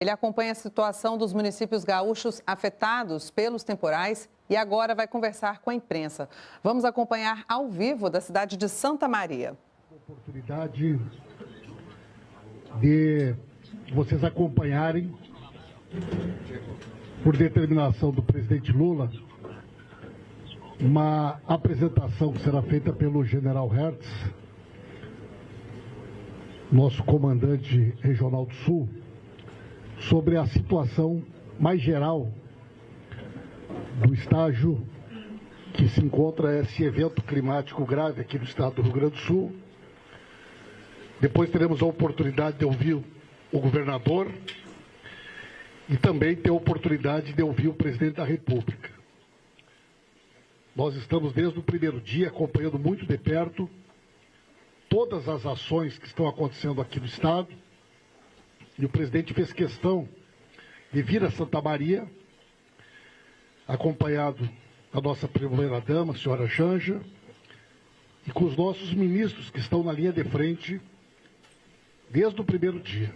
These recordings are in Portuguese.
Ele acompanha a situação dos municípios gaúchos afetados pelos temporais e agora vai conversar com a imprensa. Vamos acompanhar ao vivo da cidade de Santa Maria. Oportunidade de vocês acompanharem, por determinação do presidente Lula, uma apresentação que será feita pelo general Hertz, nosso comandante regional do Sul, sobre a situação mais geral do estágio que se encontra esse evento climático grave aqui no estado do Rio Grande do Sul. Depois teremos a oportunidade de ouvir o governador e também ter a oportunidade de ouvir o presidente da República. Nós estamos desde o primeiro dia acompanhando muito de perto todas as ações que estão acontecendo aqui no estado, e o presidente fez questão de vir a Santa Maria, acompanhado da nossa primeira-dama, a senhora Janja, e com os nossos ministros que estão na linha de frente desde o primeiro dia.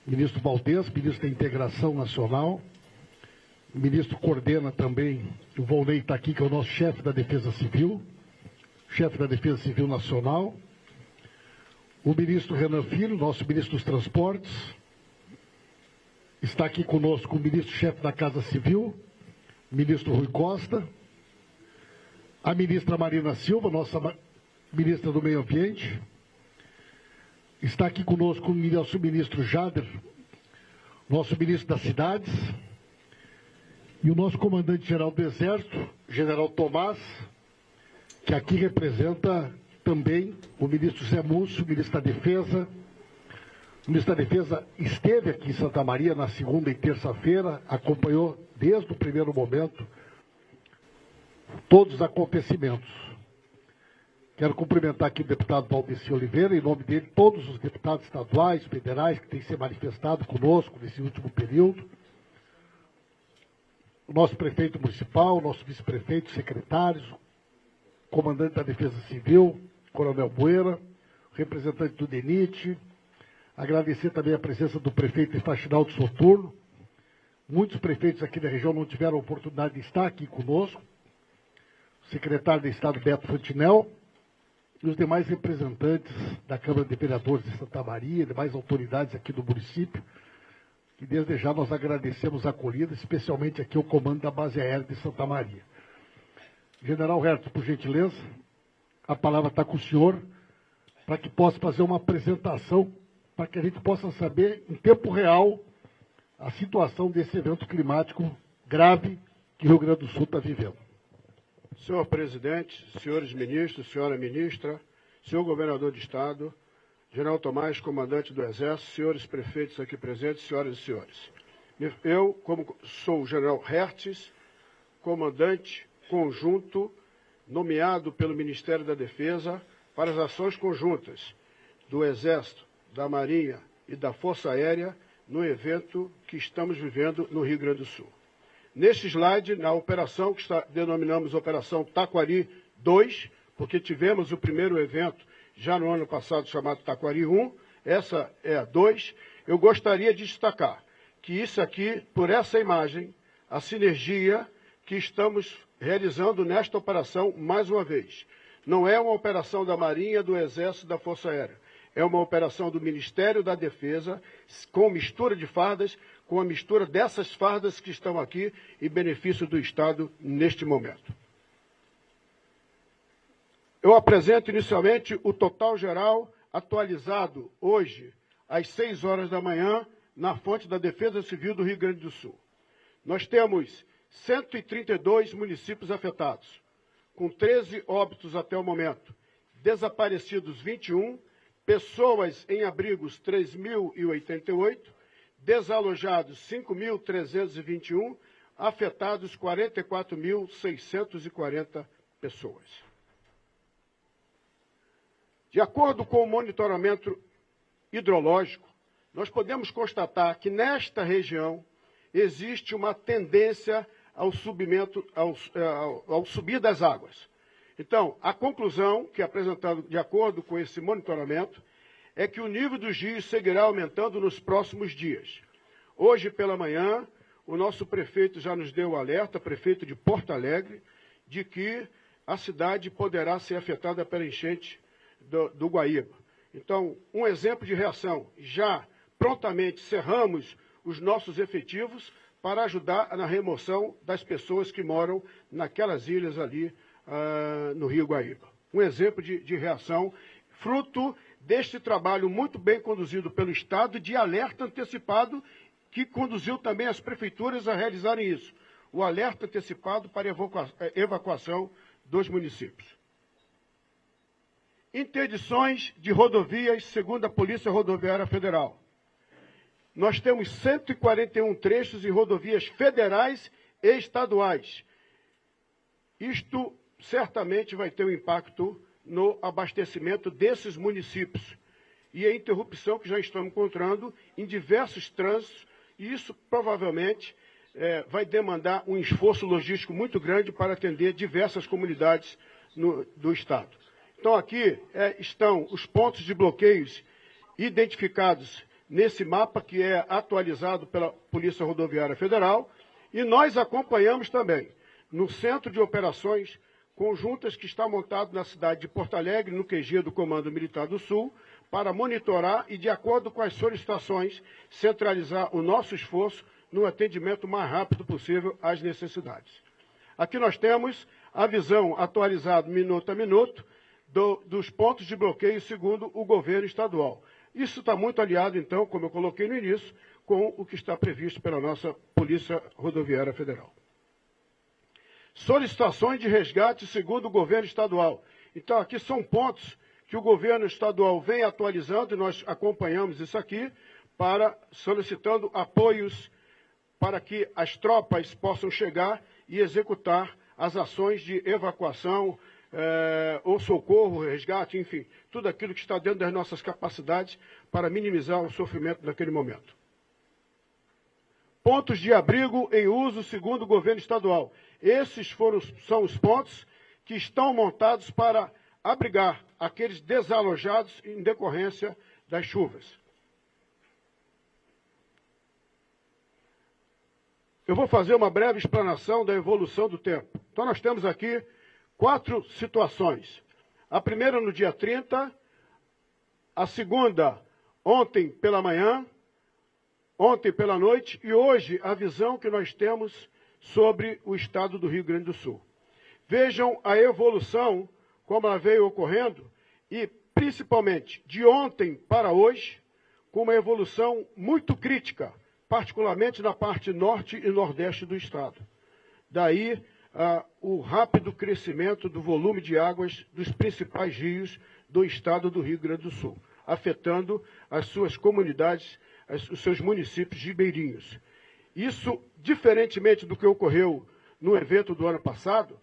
O ministro Valdez, ministro da Integração Nacional, o ministro coordena também, o Volney está aqui, que é o nosso chefe da Defesa Civil, chefe da Defesa Civil Nacional, o ministro Renan Filho, nosso ministro dos Transportes, está aqui conosco o ministro-chefe da Casa Civil, o ministro Rui Costa, a ministra Marina Silva, nossa ministra do Meio Ambiente, está aqui conosco o nosso ministro Jader, nosso ministro das Cidades, e o nosso comandante-geral do Exército, general Tomás, que aqui representa também o ministro Zé Múcio, ministro da Defesa. O ministro da Defesa esteve aqui em Santa Maria na segunda e terça-feira, acompanhou desde o primeiro momento todos os acontecimentos. Quero cumprimentar aqui o deputado Valdeci Oliveira, em nome dele, todos os deputados estaduais, federais, que têm se manifestado conosco nesse último período. O nosso prefeito municipal, o nosso vice-prefeito, secretários, comandante da Defesa Civil, Coronel Bueira, representante do DENIT, agradecer também a presença do prefeito Faxinaldo Soturno. Muitos prefeitos aqui da região não tiveram a oportunidade de estar aqui conosco, o secretário de Estado Beto Fantinel, e os demais representantes da Câmara de Vereadores de Santa Maria, demais autoridades aqui do município, que desde já nós agradecemos a acolhida, especialmente aqui o comando da base aérea de Santa Maria. General Hertz, por gentileza, a palavra está com o senhor, para que possa fazer uma apresentação, para que a gente possa saber, em tempo real, a situação desse evento climático grave que o Rio Grande do Sul está vivendo. Senhor presidente, senhores ministros, senhora ministra, senhor governador de estado, general Tomás, comandante do Exército, senhores prefeitos aqui presentes, senhoras e senhores. Eu, como sou o general Hertz, comandante conjunto nomeado pelo Ministério da Defesa para as ações conjuntas do Exército, da Marinha e da Força Aérea no evento que estamos vivendo no Rio Grande do Sul. Neste slide, na operação que denominamos Operação Taquari 2, porque tivemos o primeiro evento já no ano passado chamado Taquari 1, essa é a 2, eu gostaria de destacar que isso aqui, por essa imagem, a sinergia que estamos realizando nesta operação, mais uma vez, não é uma operação da Marinha, do Exército, da Força Aérea. É uma operação do Ministério da Defesa, com mistura de fardas, com a mistura dessas fardas que estão aqui em benefício do Estado neste momento. Eu apresento inicialmente o total geral atualizado hoje, às 6 horas da manhã, na fonte da Defesa Civil do Rio Grande do Sul. Nós temos 132 municípios afetados, com 13 óbitos até o momento, desaparecidos 21, pessoas em abrigos 3.088, desalojados 5.321, afetados 44.640 pessoas. De acordo com o monitoramento hidrológico, nós podemos constatar que nesta região existe uma tendência ao subir das águas. Então, a conclusão que é apresentada de acordo com esse monitoramento é que o nível dos rios seguirá aumentando nos próximos dias. Hoje pela manhã, o nosso prefeito já nos deu o alerta, prefeito de Porto Alegre, de que a cidade poderá ser afetada pela enchente do Guaíba. Então, um exemplo de reação, já prontamente cerramos os nossos efetivos para ajudar na remoção das pessoas que moram naquelas ilhas ali no Rio Guaíba. Um exemplo de reação, fruto deste trabalho muito bem conduzido pelo Estado, de alerta antecipado, que conduziu também as prefeituras a realizarem isso. O alerta antecipado para evacuação dos municípios. Interdições de rodovias, segundo a Polícia Rodoviária Federal. Nós temos 141 trechos em rodovias federais e estaduais. Isto certamente vai ter um impacto no abastecimento desses municípios. E a interrupção que já estamos encontrando em diversos trânsitos, e isso provavelmente vai demandar um esforço logístico muito grande para atender diversas comunidades do Estado. Então aqui estão os pontos de bloqueios identificados nesse mapa que é atualizado pela Polícia Rodoviária Federal, e nós acompanhamos também no Centro de Operações Conjuntas que está montado na cidade de Porto Alegre, no QG do Comando Militar do Sul, para monitorar e, de acordo com as solicitações, centralizar o nosso esforço no atendimento mais rápido possível às necessidades. Aqui nós temos a visão atualizada minuto a minuto dos pontos de bloqueio segundo o governo estadual. Isso está muito aliado, então, como eu coloquei no início, com o que está previsto pela nossa Polícia Rodoviária Federal. Solicitações de resgate segundo o governo estadual. Então, aqui são pontos que o governo estadual vem atualizando, e nós acompanhamos isso aqui, solicitando apoios para que as tropas possam chegar e executar as ações de evacuação, ou socorro, resgate, enfim, tudo aquilo que está dentro das nossas capacidades para minimizar o sofrimento naquele momento. Pontos de abrigo em uso segundo o governo estadual. Esses são os pontos que estão montados para abrigar aqueles desalojados em decorrência das chuvas. Eu vou fazer uma breve explanação da evolução do tempo. Então nós temos aqui 4 situações. A primeira no dia 30, a segunda ontem pela manhã, ontem pela noite e hoje a visão que nós temos sobre o estado do Rio Grande do Sul. Vejam a evolução, como ela veio ocorrendo, e principalmente de ontem para hoje, com uma evolução muito crítica, particularmente na parte norte e nordeste do estado. Daí o rápido crescimento do volume de águas dos principais rios do estado do Rio Grande do Sul, afetando as suas comunidades, os seus municípios ribeirinhos. Isso, diferentemente do que ocorreu no evento do ano passado,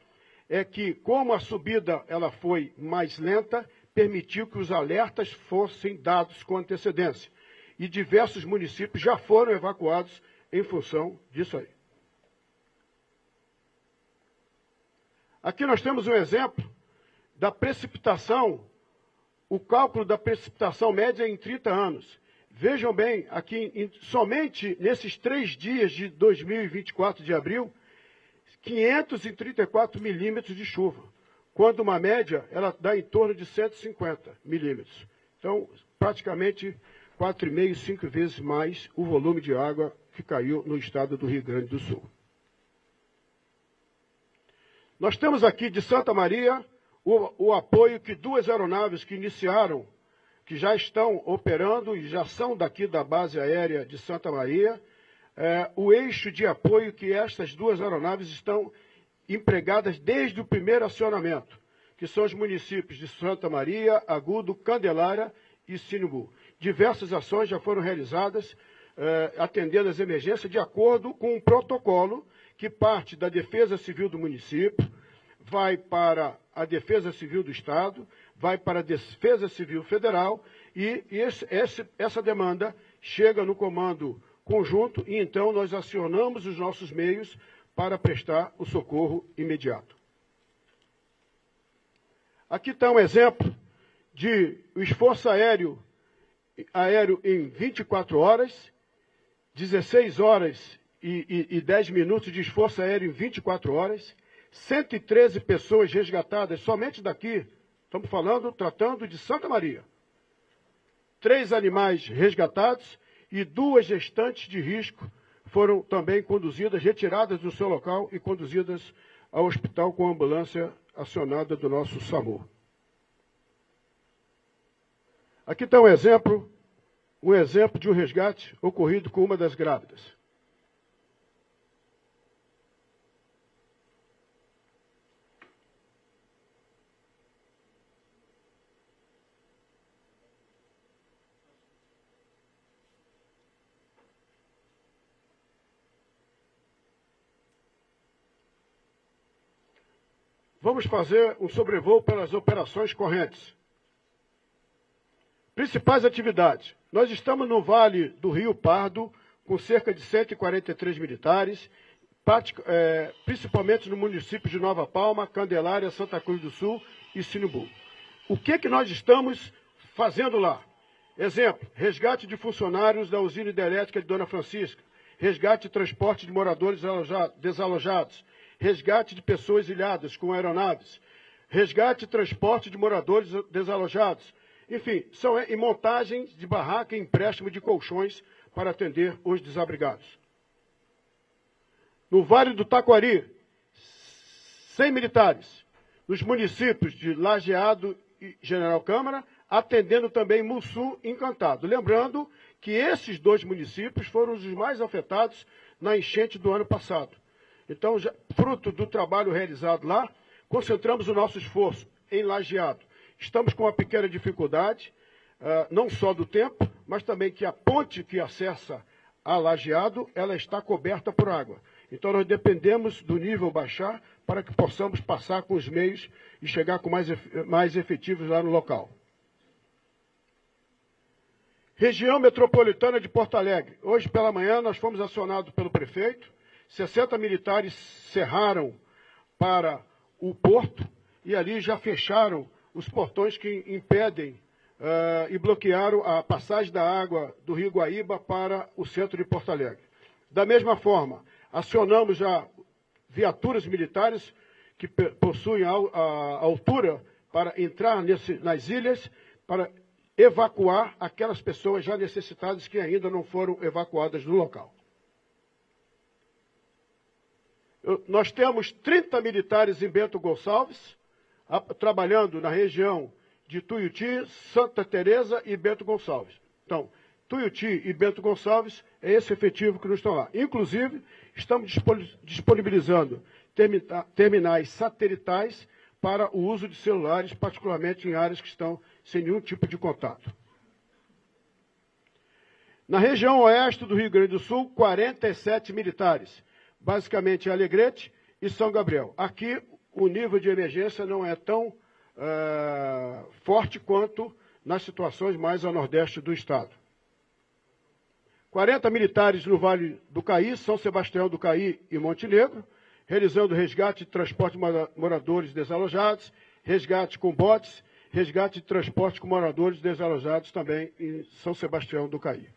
é que, como a subida ela foi mais lenta, permitiu que os alertas fossem dados com antecedência. E diversos municípios já foram evacuados em função disso aí. Aqui nós temos um exemplo da precipitação, o cálculo da precipitação média em 30 anos. Vejam bem, aqui somente nesses 3 dias de 2024 de abril, 534 milímetros de chuva, quando uma média ela dá em torno de 150 milímetros. Então, praticamente 4,5, 5 vezes mais o volume de água que caiu no estado do Rio Grande do Sul. Nós temos aqui de Santa Maria o apoio que 2 aeronaves que iniciaram, que já estão operando e já são daqui da base aérea de Santa Maria, o eixo de apoio que estas 2 aeronaves estão empregadas desde o primeiro acionamento, que são os municípios de Santa Maria, Agudo, Candelária e Sinimbu. Diversas ações já foram realizadas, atendendo às emergências de acordo com um protocolo que parte da Defesa Civil do município, vai para a Defesa Civil do Estado, vai para a Defesa Civil Federal e essa demanda chega no comando conjunto e então nós acionamos os nossos meios para prestar o socorro imediato. Aqui está um exemplo de o esforço aéreo em 24 horas, 16 horas e 10 minutos de esforço aéreo em 24 horas, 113 pessoas resgatadas somente daqui, estamos tratando de Santa Maria. 3 animais resgatados e 2 gestantes de risco foram também conduzidas, retiradas do seu local e conduzidas ao hospital com a ambulância acionada do nosso SAMU. Aqui está um exemplo de um resgate ocorrido com uma das grávidas. Vamos fazer um sobrevoo pelas operações correntes. Principais atividades. Nós estamos no Vale do Rio Pardo, com cerca de 143 militares, principalmente no município de Nova Palma, Candelária, Santa Cruz do Sul e Sinimbu. O que nós estamos fazendo lá? Exemplo, resgate de funcionários da usina hidrelétrica de Dona Francisca, resgate e transporte de moradores desalojados, resgate de pessoas ilhadas com aeronaves, resgate e transporte de moradores desalojados. Enfim, são em montagens de barraca e empréstimo de colchões para atender os desabrigados. No Vale do Taquari, 100 militares. Nos municípios de Lajeado e General Câmara, atendendo também Mussum e Encantado. Lembrando que esses 2 municípios foram os mais afetados na enchente do ano passado. Então, fruto do trabalho realizado lá, concentramos o nosso esforço em Lajeado. Estamos com uma pequena dificuldade, não só do tempo, mas também que a ponte que acessa a Lajeado, ela está coberta por água. Então, nós dependemos do nível baixar para que possamos passar com os meios e chegar com mais efetivos lá no local. Região Metropolitana de Porto Alegre. Hoje pela manhã nós fomos acionados pelo prefeito, 60 militares cerraram para o porto e ali já fecharam os portões que impedem e bloquearam a passagem da água do Rio Guaíba para o centro de Porto Alegre. Da mesma forma, acionamos já viaturas militares que possuem a altura para entrar nas ilhas, para evacuar aquelas pessoas já necessitadas que ainda não foram evacuadas do local. Nós temos 30 militares em Bento Gonçalves, trabalhando na região de Tuiuti, Santa Teresa e Bento Gonçalves. Então, Tuiuti e Bento Gonçalves é esse efetivo que nos estão lá. Inclusive, estamos disponibilizando terminais satelitais para o uso de celulares, particularmente em áreas que estão sem nenhum tipo de contato. Na região oeste do Rio Grande do Sul, 47 militares, basicamente Alegrete e São Gabriel. Aqui, o nível de emergência não é tão forte quanto nas situações mais a nordeste do estado. 40 militares no Vale do Caí, São Sebastião do Caí e Montenegro, realizando resgate e transporte de moradores desalojados, resgate com botes, resgate e transporte com moradores desalojados também em São Sebastião do Caí.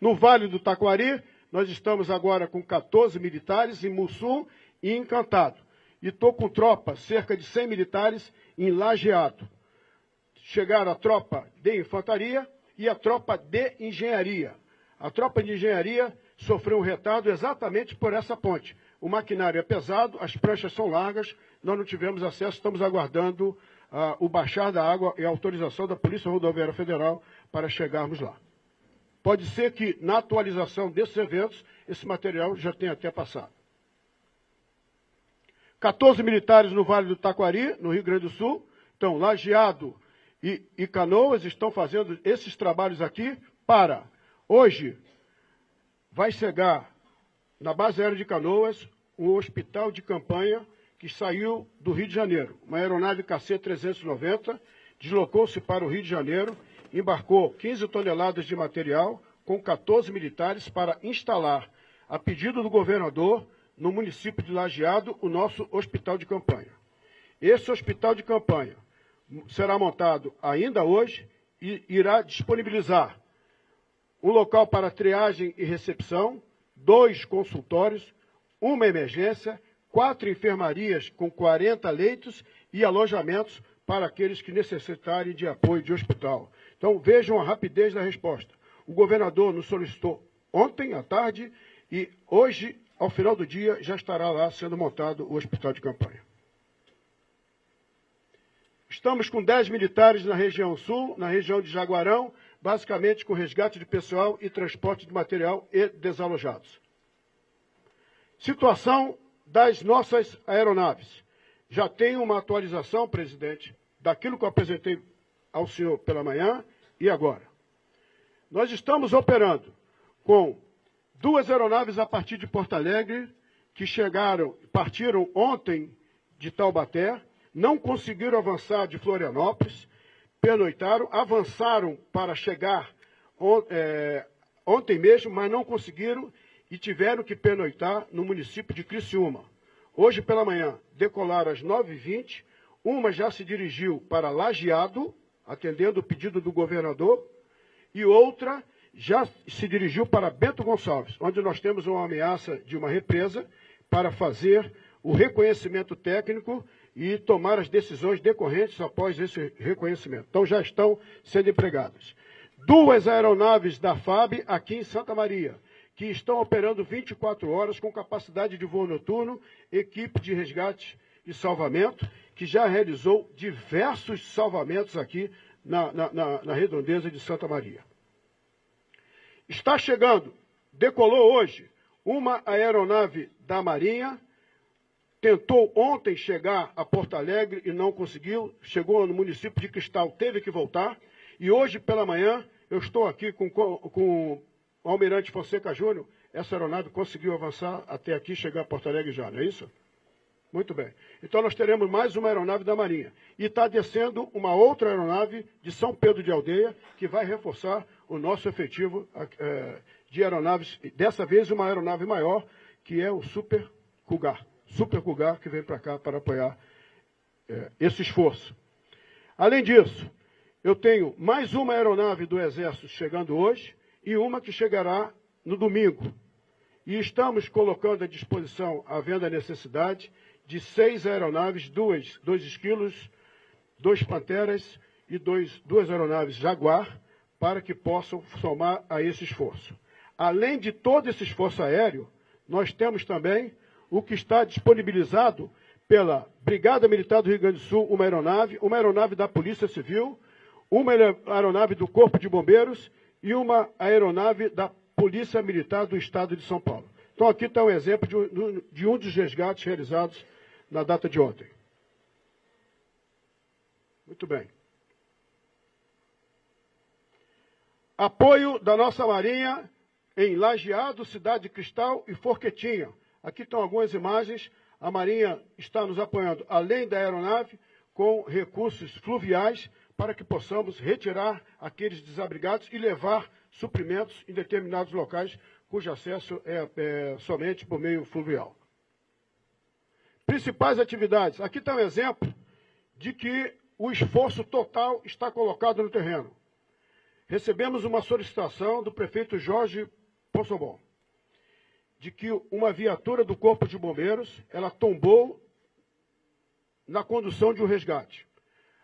No Vale do Taquari, nós estamos agora com 14 militares em Mussum e Encantado. E estou com tropa, cerca de 100 militares em Lajeado. Chegaram a tropa de infantaria e a tropa de engenharia. A tropa de engenharia sofreu um retardo exatamente por essa ponte. O maquinário é pesado, as pranchas são largas, nós não tivemos acesso, estamos aguardando o baixar da água e a autorização da Polícia Rodoviária Federal para chegarmos lá. Pode ser que, na atualização desses eventos, esse material já tenha até passado. 14 militares no Vale do Taquari, no Rio Grande do Sul. Então, Lajeado e Canoas estão fazendo esses trabalhos aqui para... Hoje, vai chegar na base aérea de Canoas um hospital de campanha que saiu do Rio de Janeiro. Uma aeronave KC-390 deslocou-se para o Rio de Janeiro, embarcou 15 toneladas de material com 14 militares para instalar, a pedido do governador, no município de Lajeado, o nosso hospital de campanha. Esse hospital de campanha será montado ainda hoje e irá disponibilizar um local para triagem e recepção, 2 consultórios, uma emergência, 4 enfermarias com 40 leitos e alojamentos para aqueles que necessitarem de apoio de hospital. Então, vejam a rapidez da resposta. O governador nos solicitou ontem à tarde e hoje, ao final do dia, já estará lá sendo montado o hospital de campanha. Estamos com 10 militares na região sul, na região de Jaguarão, basicamente com resgate de pessoal e transporte de material e desalojados. Situação das nossas aeronaves. Já tem uma atualização, presidente, daquilo que eu apresentei ao senhor pela manhã e agora. Nós estamos operando com 2 aeronaves a partir de Porto Alegre, que partiram ontem de Taubaté, não conseguiram avançar de Florianópolis, pernoitaram, avançaram para chegar ontem mesmo, mas não conseguiram e tiveram que pernoitar no município de Criciúma. Hoje pela manhã, decolaram às 9h20, uma já se dirigiu para Lajeado, atendendo o pedido do governador, e outra já se dirigiu para Bento Gonçalves, onde nós temos uma ameaça de uma represa para fazer o reconhecimento técnico e tomar as decisões decorrentes após esse reconhecimento. Então já estão sendo empregadas. 2 aeronaves da FAB aqui em Santa Maria, que estão operando 24 horas com capacidade de voo noturno, equipe de resgate e salvamento, que já realizou diversos salvamentos aqui na redondeza de Santa Maria. Está chegando, decolou hoje, uma aeronave da Marinha, tentou ontem chegar a Porto Alegre e não conseguiu, chegou no município de Cristal, teve que voltar, e hoje pela manhã eu estou aqui com o Almirante Fonseca Júnior, essa aeronave conseguiu avançar até aqui, chegar a Porto Alegre já, não é isso? Muito bem. Então nós teremos mais uma aeronave da Marinha. E está descendo uma outra aeronave de São Pedro de Aldeia, que vai reforçar o nosso efetivo de aeronaves. Dessa vez uma aeronave maior, que é o Super Cougar. Super Cougar, que vem para cá para apoiar esse esforço. Além disso, eu tenho mais uma aeronave do Exército chegando hoje e uma que chegará no domingo. E estamos colocando à disposição, havendo a necessidade, de 6 aeronaves, 2 esquilos, 2 Panteras e 2 aeronaves Jaguar, para que possam somar a esse esforço. Além de todo esse esforço aéreo, nós temos também o que está disponibilizado pela Brigada Militar do Rio Grande do Sul, uma aeronave da Polícia Civil, uma aeronave do Corpo de Bombeiros e uma aeronave da Polícia Militar do Estado de São Paulo. Então aqui está um exemplo de um dos resgates realizados na data de ontem. Muito bem. Apoio da nossa Marinha em Lajeado, Cidade de Cristal e Forquetinha. Aqui estão algumas imagens. A Marinha está nos apoiando, além da aeronave, com recursos fluviais para que possamos retirar aqueles desabrigados e levar suprimentos em determinados locais cujo acesso é somente por meio fluvial. Principais atividades. Aqui está um exemplo de que o esforço total está colocado no terreno. Recebemos uma solicitação do prefeito Jorge Ponsonbon, de que uma viatura do Corpo de Bombeiros, ela tombou na condução de um resgate.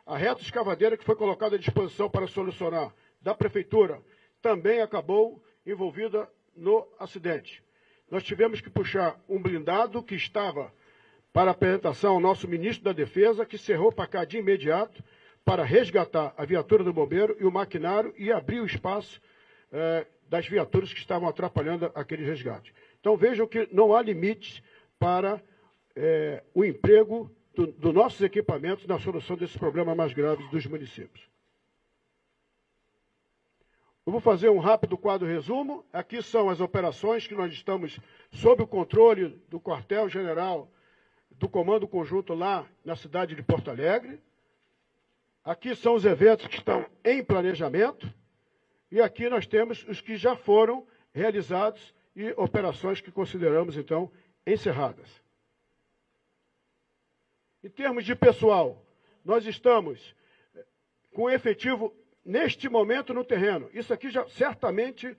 A reta escavadeira que foi colocada à disposição para solucionar da prefeitura também acabou envolvida no acidente. Nós tivemos que puxar um blindado que estava para apresentação ao nosso ministro da Defesa, que cerrou para cá de imediato para resgatar a viatura do bombeiro e o maquinário e abrir o espaço das viaturas que estavam atrapalhando aquele resgate. Então vejam que não há limites para o emprego dos nossos equipamentos na solução desses problemas mais graves dos municípios. Eu vou fazer um rápido quadro resumo. Aqui são as operações que nós estamos sob o controle do quartel-general do Comando Conjunto lá na cidade de Porto Alegre. Aqui são os eventos que estão em planejamento. E aqui nós temos os que já foram realizados e operações que consideramos, então, encerradas. Em termos de pessoal, nós estamos com efetivo, neste momento, no terreno. Isso aqui já certamente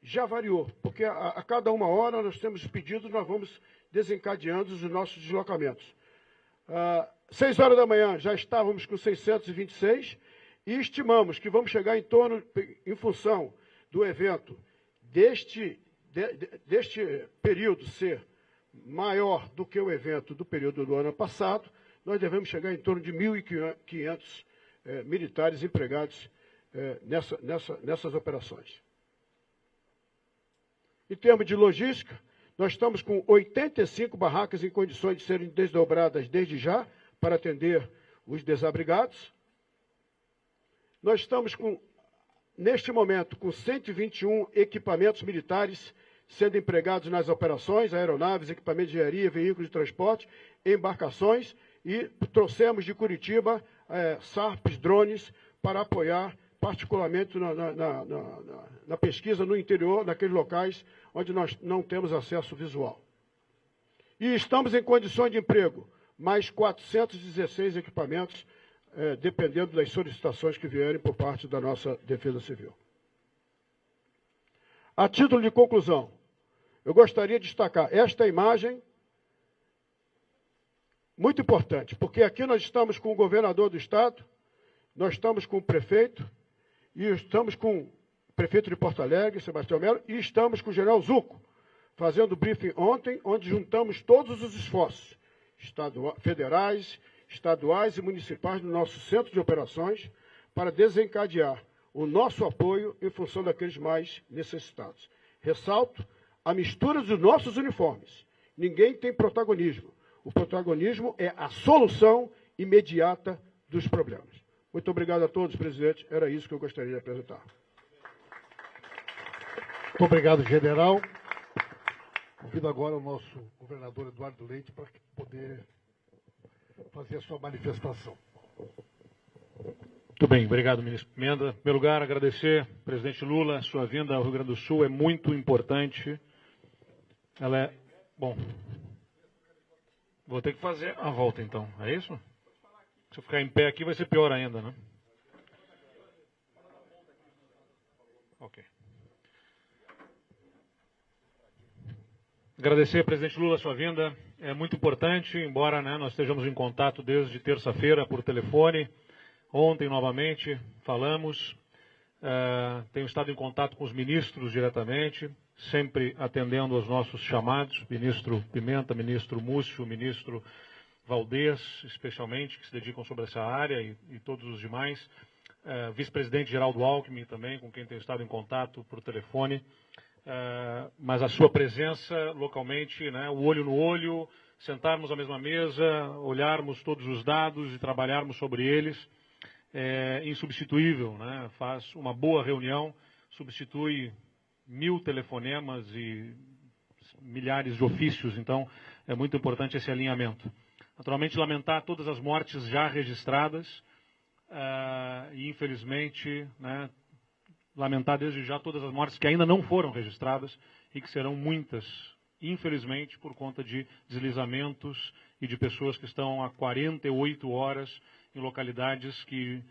já variou, porque a cada uma hora nós temos pedidos, nós vamos desencadeando os nossos deslocamentos. 6 horas da manhã já estávamos com 626 e estimamos que vamos chegar em função do evento deste período ser maior do que o evento do período do ano passado, nós devemos chegar em torno de 1.500 militares empregados nessas operações. Em termos de logística, nós estamos com 85 barracas em condições de serem desdobradas desde já para atender os desabrigados. Nós estamos neste momento, com 121 equipamentos militares sendo empregados nas operações, aeronaves, equipamentos de engenharia, veículos de transporte, embarcações, e trouxemos de Curitiba SARPs, drones, para apoiar particularmente na pesquisa no interior, naqueles locais onde nós não temos acesso visual. E estamos em condições de emprego, mais 416 equipamentos, dependendo das solicitações que vierem por parte da nossa Defesa Civil. A título de conclusão, eu gostaria de destacar esta imagem, muito importante, porque aqui nós estamos com o governador do estado, nós estamos com o prefeito, e estamos com o prefeito de Porto Alegre, Sebastião Melo, e estamos com o general Zucco, fazendo briefing ontem, onde juntamos todos os esforços, federais, estaduais e municipais do nosso centro de operações, para desencadear o nosso apoio em função daqueles mais necessitados. Ressalto a mistura dos nossos uniformes. Ninguém tem protagonismo. O protagonismo é a solução imediata dos problemas. Muito obrigado a todos, presidente. Era isso que eu gostaria de apresentar. Muito obrigado, general. Convido agora o nosso governador Eduardo Leite para poder fazer a sua manifestação. Muito bem, obrigado, ministro Pimenta. Em primeiro lugar, agradecer, presidente Lula, sua vinda ao Rio Grande do Sul é muito importante. Ela é... Bom, vou ter que fazer a volta, então. É isso? Se eu ficar em pé aqui, vai ser pior ainda, né? Ok. Agradecer, presidente Lula, a sua vinda. É muito importante, embora nós estejamos em contato desde terça-feira por telefone. Ontem, novamente, falamos. Tenho estado em contato com os ministros diretamente, sempre atendendo aos nossos chamados. Ministro Pimenta, ministro Múcio, ministro Valdez, especialmente, que se dedicam sobre essa área, e todos os demais. Vice-presidente Geraldo Alckmin também, com quem tenho estado em contato por telefone. Mas a sua presença localmente, o olho no olho, sentarmos à mesma mesa, olharmos todos os dados e trabalharmos sobre eles, é insubstituível, Faz uma boa reunião, substitui 1000 telefonemas e milhares de ofícios, então é muito importante esse alinhamento. Naturalmente, lamentar todas as mortes já registradas e, infelizmente, lamentar desde já todas as mortes que ainda não foram registradas e que serão muitas, infelizmente, por conta de deslizamentos e de pessoas que estão há 48 horas em localidades que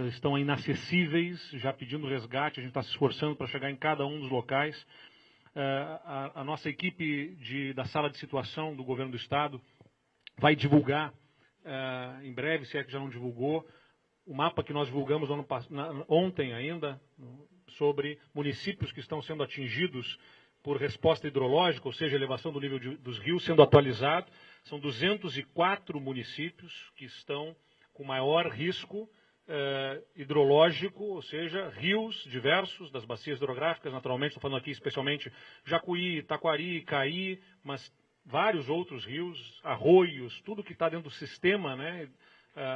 estão inacessíveis, já pedindo resgate. A gente está se esforçando para chegar em cada um dos locais. A nossa equipe da sala de situação do governo do estado vai divulgar em breve, se é que já não divulgou, o mapa que nós divulgamos ontem ainda, sobre municípios que estão sendo atingidos por resposta hidrológica, ou seja, elevação do nível dos rios sendo atualizado. São 204 municípios que estão com maior risco hidrológico, ou seja, rios diversos das bacias hidrográficas, naturalmente, estou falando aqui especialmente Jacuí, Taquari, Caí, mas vários outros rios, arroios, tudo que está dentro do sistema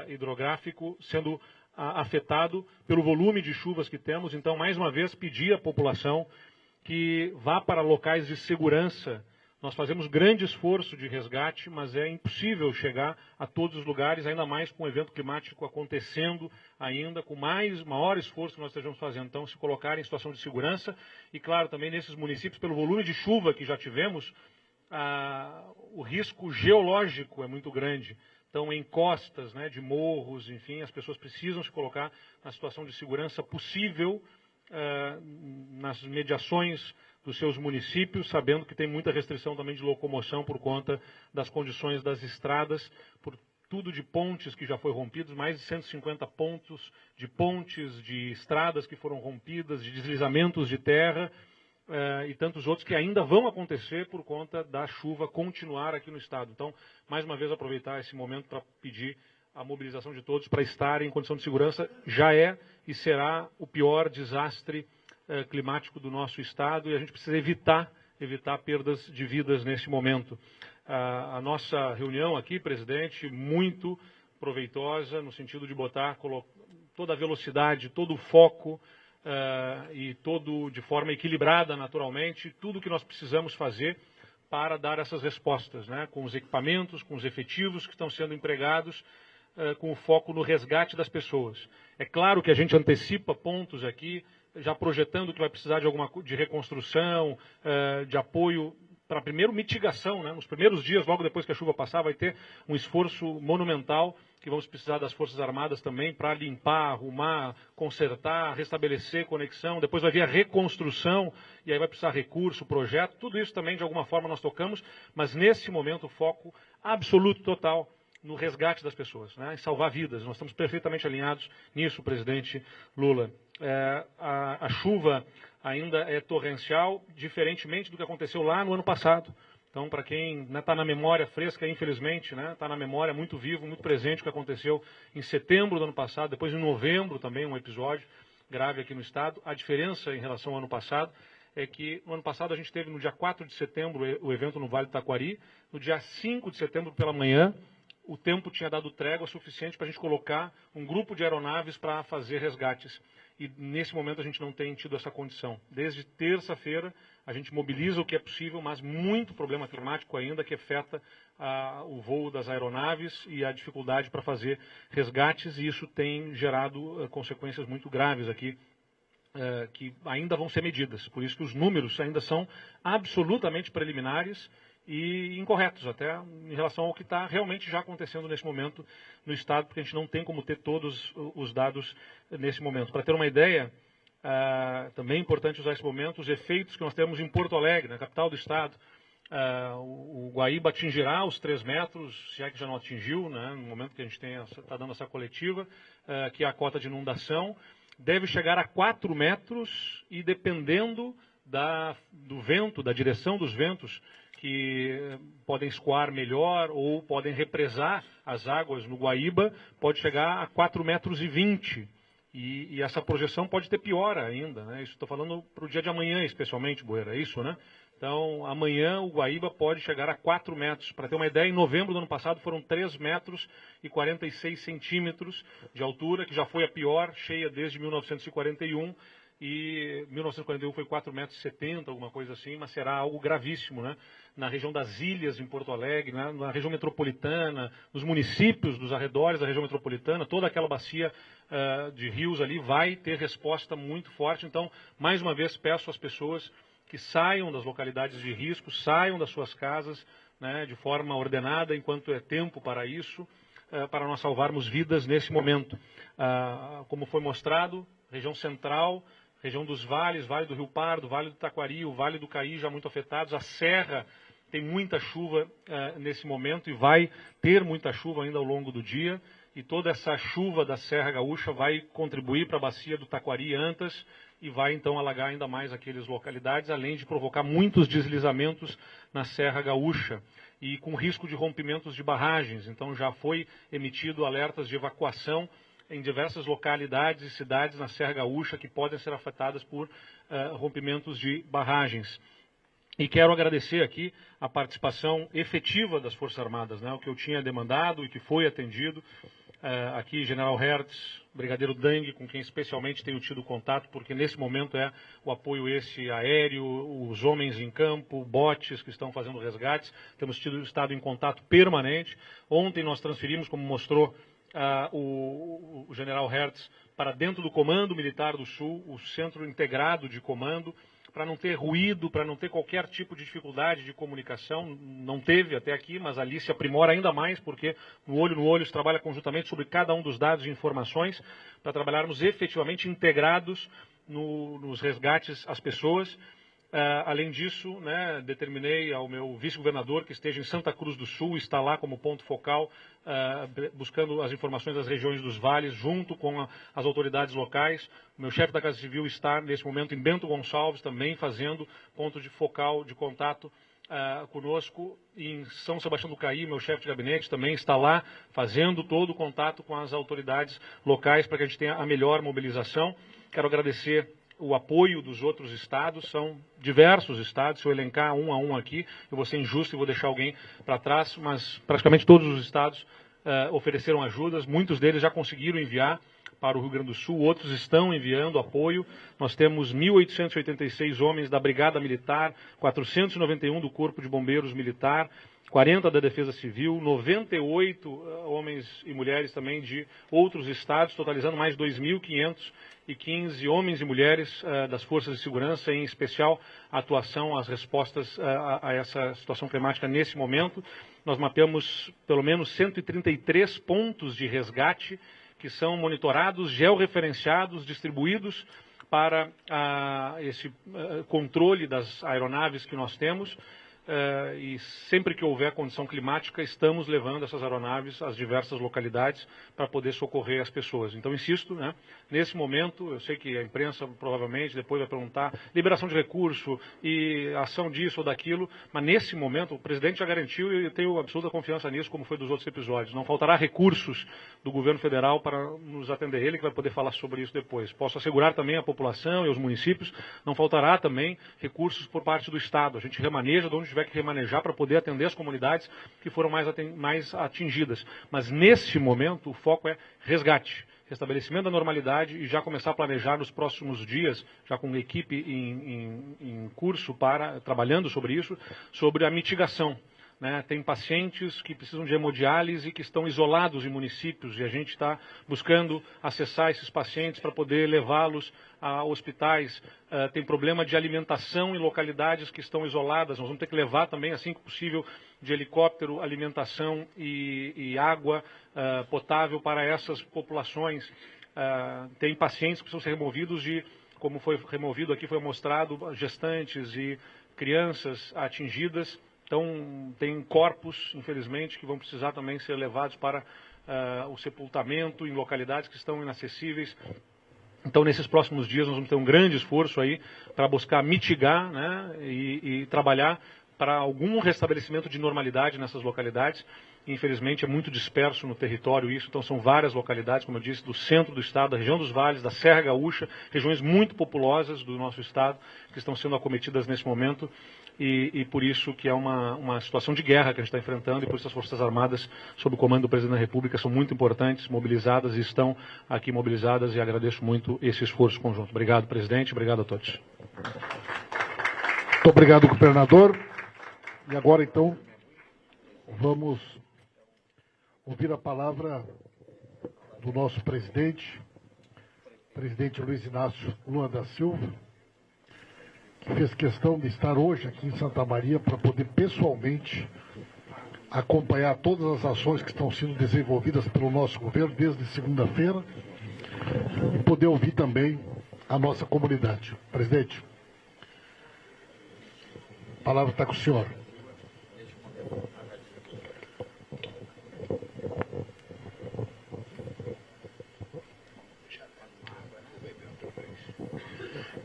hidrográfico sendo afetado pelo volume de chuvas que temos. Então, mais uma vez, pedir à população que vá para locais de segurança. Nós fazemos grande esforço de resgate, mas é impossível chegar a todos os lugares, ainda mais com o evento climático acontecendo ainda, com maior esforço que nós estejamos fazendo. Então, se colocar em situação de segurança, e claro, também nesses municípios, pelo volume de chuva que já tivemos, o risco geológico é muito grande. Então, em costas de morros, enfim, as pessoas precisam se colocar na situação de segurança possível nas mediações dos seus municípios, sabendo que tem muita restrição também de locomoção por conta das condições das estradas, por tudo de pontes que já foi rompidos, mais de 150 pontos de pontes, de estradas que foram rompidas, de deslizamentos de terra, e tantos outros que ainda vão acontecer por conta da chuva continuar aqui no estado. Então, mais uma vez, aproveitar esse momento para pedir a mobilização de todos para estarem em condição de segurança. Já é e será o pior desastre climático do nosso estado e a gente precisa evitar perdas de vidas nesse momento. A nossa reunião aqui, presidente, muito proveitosa no sentido de botar toda a velocidade, todo o foco e todo de forma equilibrada, naturalmente, tudo que nós precisamos fazer para dar essas respostas, né, com os equipamentos, com os efetivos que estão sendo empregados, com o foco no resgate das pessoas. É claro que a gente antecipa pontos aqui, já projetando que vai precisar de reconstrução, de apoio para primeiro mitigação, né? Nos primeiros dias, logo depois que a chuva passar, vai ter um esforço monumental que vamos precisar das Forças Armadas também para limpar, arrumar, consertar, restabelecer conexão. Depois vai vir a reconstrução e aí vai precisar recurso, projeto. Tudo isso também de alguma forma nós tocamos, mas nesse momento o foco absoluto, total, no resgate das pessoas, né, em salvar vidas. Nós estamos perfeitamente alinhados nisso, presidente Lula. A chuva ainda é torrencial, diferentemente do que aconteceu lá no ano passado. Então, para quem está na memória fresca, infelizmente, está na memória muito vivo, muito presente o que aconteceu em setembro do ano passado, depois em novembro também, um episódio grave aqui no estado. A diferença em relação ao ano passado é que no ano passado a gente teve no dia 4 de setembro o evento no Vale do Taquari, no dia 5 de setembro pela manhã, o tempo tinha dado trégua suficiente para a gente colocar um grupo de aeronaves para fazer resgates. E nesse momento a gente não tem tido essa condição. Desde terça-feira a gente mobiliza o que é possível, mas muito problema climático ainda que afeta o voo das aeronaves e a dificuldade para fazer resgates, e isso tem gerado consequências muito graves aqui, que ainda vão ser medidas. Por isso que os números ainda são absolutamente preliminares e incorretos até em relação ao que está realmente já acontecendo nesse momento no estado, porque a gente não tem como ter todos os dados nesse momento. Para ter uma ideia, também é importante usar esse momento, os efeitos que nós temos em Porto Alegre, na capital do estado. O Guaíba atingirá os 3 metros, se é que já não atingiu, né, no momento que a gente está dando essa coletiva, que é a cota de inundação, deve chegar a 4 metros e dependendo do vento, da direção dos ventos, que podem escoar melhor ou podem represar as águas no Guaíba, pode chegar a 4,20 metros. E essa projeção pode ter pior ainda, né? Isso estou falando para o dia de amanhã, especialmente, Boeira, é isso, né? Então, amanhã o Guaíba pode chegar a 4 metros. Para ter uma ideia, em novembro do ano passado foram 3 metros e 46 centímetros de altura, que já foi a pior cheia desde 1941. E 1941 foi 4,70 metros, alguma coisa assim, mas será algo gravíssimo, né? Na região das ilhas em Porto Alegre, né? Na região metropolitana, nos municípios dos arredores da região metropolitana, toda aquela bacia de rios ali vai ter resposta muito forte. Então, mais uma vez, peço às pessoas que saiam das localidades de risco, saiam das suas casas, né, de forma ordenada, enquanto é tempo para isso, para nós salvarmos vidas nesse momento. Como foi mostrado, região central, região dos vales, Vale do Rio Pardo, Vale do Taquari, o Vale do Caí já muito afetados, a Serra tem muita chuva nesse momento e vai ter muita chuva ainda ao longo do dia, e toda essa chuva da Serra Gaúcha vai contribuir para a bacia do Taquari e Antas e vai então alagar ainda mais aquelas localidades, além de provocar muitos deslizamentos na Serra Gaúcha e com risco de rompimentos de barragens. Então já foi emitido alertas de evacuação em diversas localidades e cidades na Serra Gaúcha que podem ser afetadas por rompimentos de barragens. E quero agradecer aqui a participação efetiva das Forças Armadas, né, o que eu tinha demandado e que foi atendido. Aqui, General Hertz, Brigadeiro Dang, com quem especialmente tenho tido contato, porque nesse momento é o apoio aéreo, os homens em campo, botes que estão fazendo resgates. Temos estado em contato permanente. Ontem nós transferimos, como mostrou o General Hertz, para dentro do Comando Militar do Sul, o Centro Integrado de Comando, para não ter ruído, para não ter qualquer tipo de dificuldade de comunicação. Não teve até aqui, mas ali se aprimora ainda mais, porque no olho se trabalha conjuntamente sobre cada um dos dados e informações, para trabalharmos efetivamente integrados nos resgates às pessoas. Além disso, né, determinei ao meu vice-governador que esteja em Santa Cruz do Sul, está lá como ponto focal, buscando as informações das regiões dos vales, junto com as autoridades locais. O meu chefe da Casa Civil está, nesse momento, em Bento Gonçalves, também fazendo ponto de focal de contato conosco. Em São Sebastião do Caí, meu chefe de gabinete também está lá, fazendo todo o contato com as autoridades locais para que a gente tenha a melhor mobilização. Quero agradecer o apoio dos outros estados, são diversos estados, se eu elencar um a um aqui, eu vou ser injusto e vou deixar alguém para trás, mas praticamente todos os estados ofereceram ajudas, muitos deles já conseguiram enviar para o Rio Grande do Sul, outros estão enviando apoio. Nós temos 1.886 homens da Brigada Militar, 491 do Corpo de Bombeiros Militar, 40 da Defesa Civil, 98 homens e mulheres também de outros estados, totalizando mais 2.515 homens e mulheres das Forças de Segurança, em especial a atuação, as respostas a essa situação climática nesse momento. Nós mapeamos pelo menos 133 pontos de resgate que são monitorados, georreferenciados, distribuídos para esse controle das aeronaves que nós temos. E sempre que houver condição climática, estamos levando essas aeronaves às diversas localidades para poder socorrer as pessoas. Então, insisto, né, nesse momento, eu sei que a imprensa provavelmente depois vai perguntar liberação de recurso e ação disso ou daquilo, mas nesse momento o presidente já garantiu e eu tenho absoluta confiança nisso, como foi dos outros episódios. Não faltará recursos do governo federal para nos atender, ele que vai poder falar sobre isso depois. Posso assegurar também à população e aos municípios, não faltará também recursos por parte do Estado. A gente remaneja de onde tiver que remanejar para poder atender as comunidades que foram mais atingidas. Mas nesse momento o foco é resgate, restabelecimento da normalidade e já começar a planejar nos próximos dias, já com uma equipe em curso trabalhando sobre isso, sobre a mitigação. Tem pacientes que precisam de hemodiálise e que estão isolados em municípios e a gente está buscando acessar esses pacientes para poder levá-los a hospitais. Tem problema de alimentação em localidades que estão isoladas. Nós vamos ter que levar também, assim que possível, de helicóptero, alimentação e água potável para essas populações. Tem pacientes que precisam ser removidos como foi removido aqui, foi mostrado, gestantes e crianças atingidas. Então, tem corpos, infelizmente, que vão precisar também ser levados para o sepultamento em localidades que estão inacessíveis. Então, nesses próximos dias, nós vamos ter um grande esforço aí para buscar mitigar, né, e trabalhar para algum restabelecimento de normalidade nessas localidades. Infelizmente, é muito disperso no território isso, então são várias localidades, como eu disse, do centro do estado, da região dos vales, da Serra Gaúcha, regiões muito populosas do nosso estado, que estão sendo acometidas nesse momento. E por isso que é uma situação de guerra que a gente está enfrentando e por isso as Forças Armadas, sob o comando do Presidente da República, são muito importantes, mobilizadas e estão aqui mobilizadas e agradeço muito esse esforço conjunto. Obrigado, presidente, obrigado a todos. Muito obrigado, governador. E agora, então, vamos ouvir a palavra do nosso presidente Luiz Inácio Lula da Silva, que fez questão de estar hoje aqui em Santa Maria para poder pessoalmente acompanhar todas as ações que estão sendo desenvolvidas pelo nosso governo desde segunda-feira e poder ouvir também a nossa comunidade. Presidente, a palavra está com o senhor.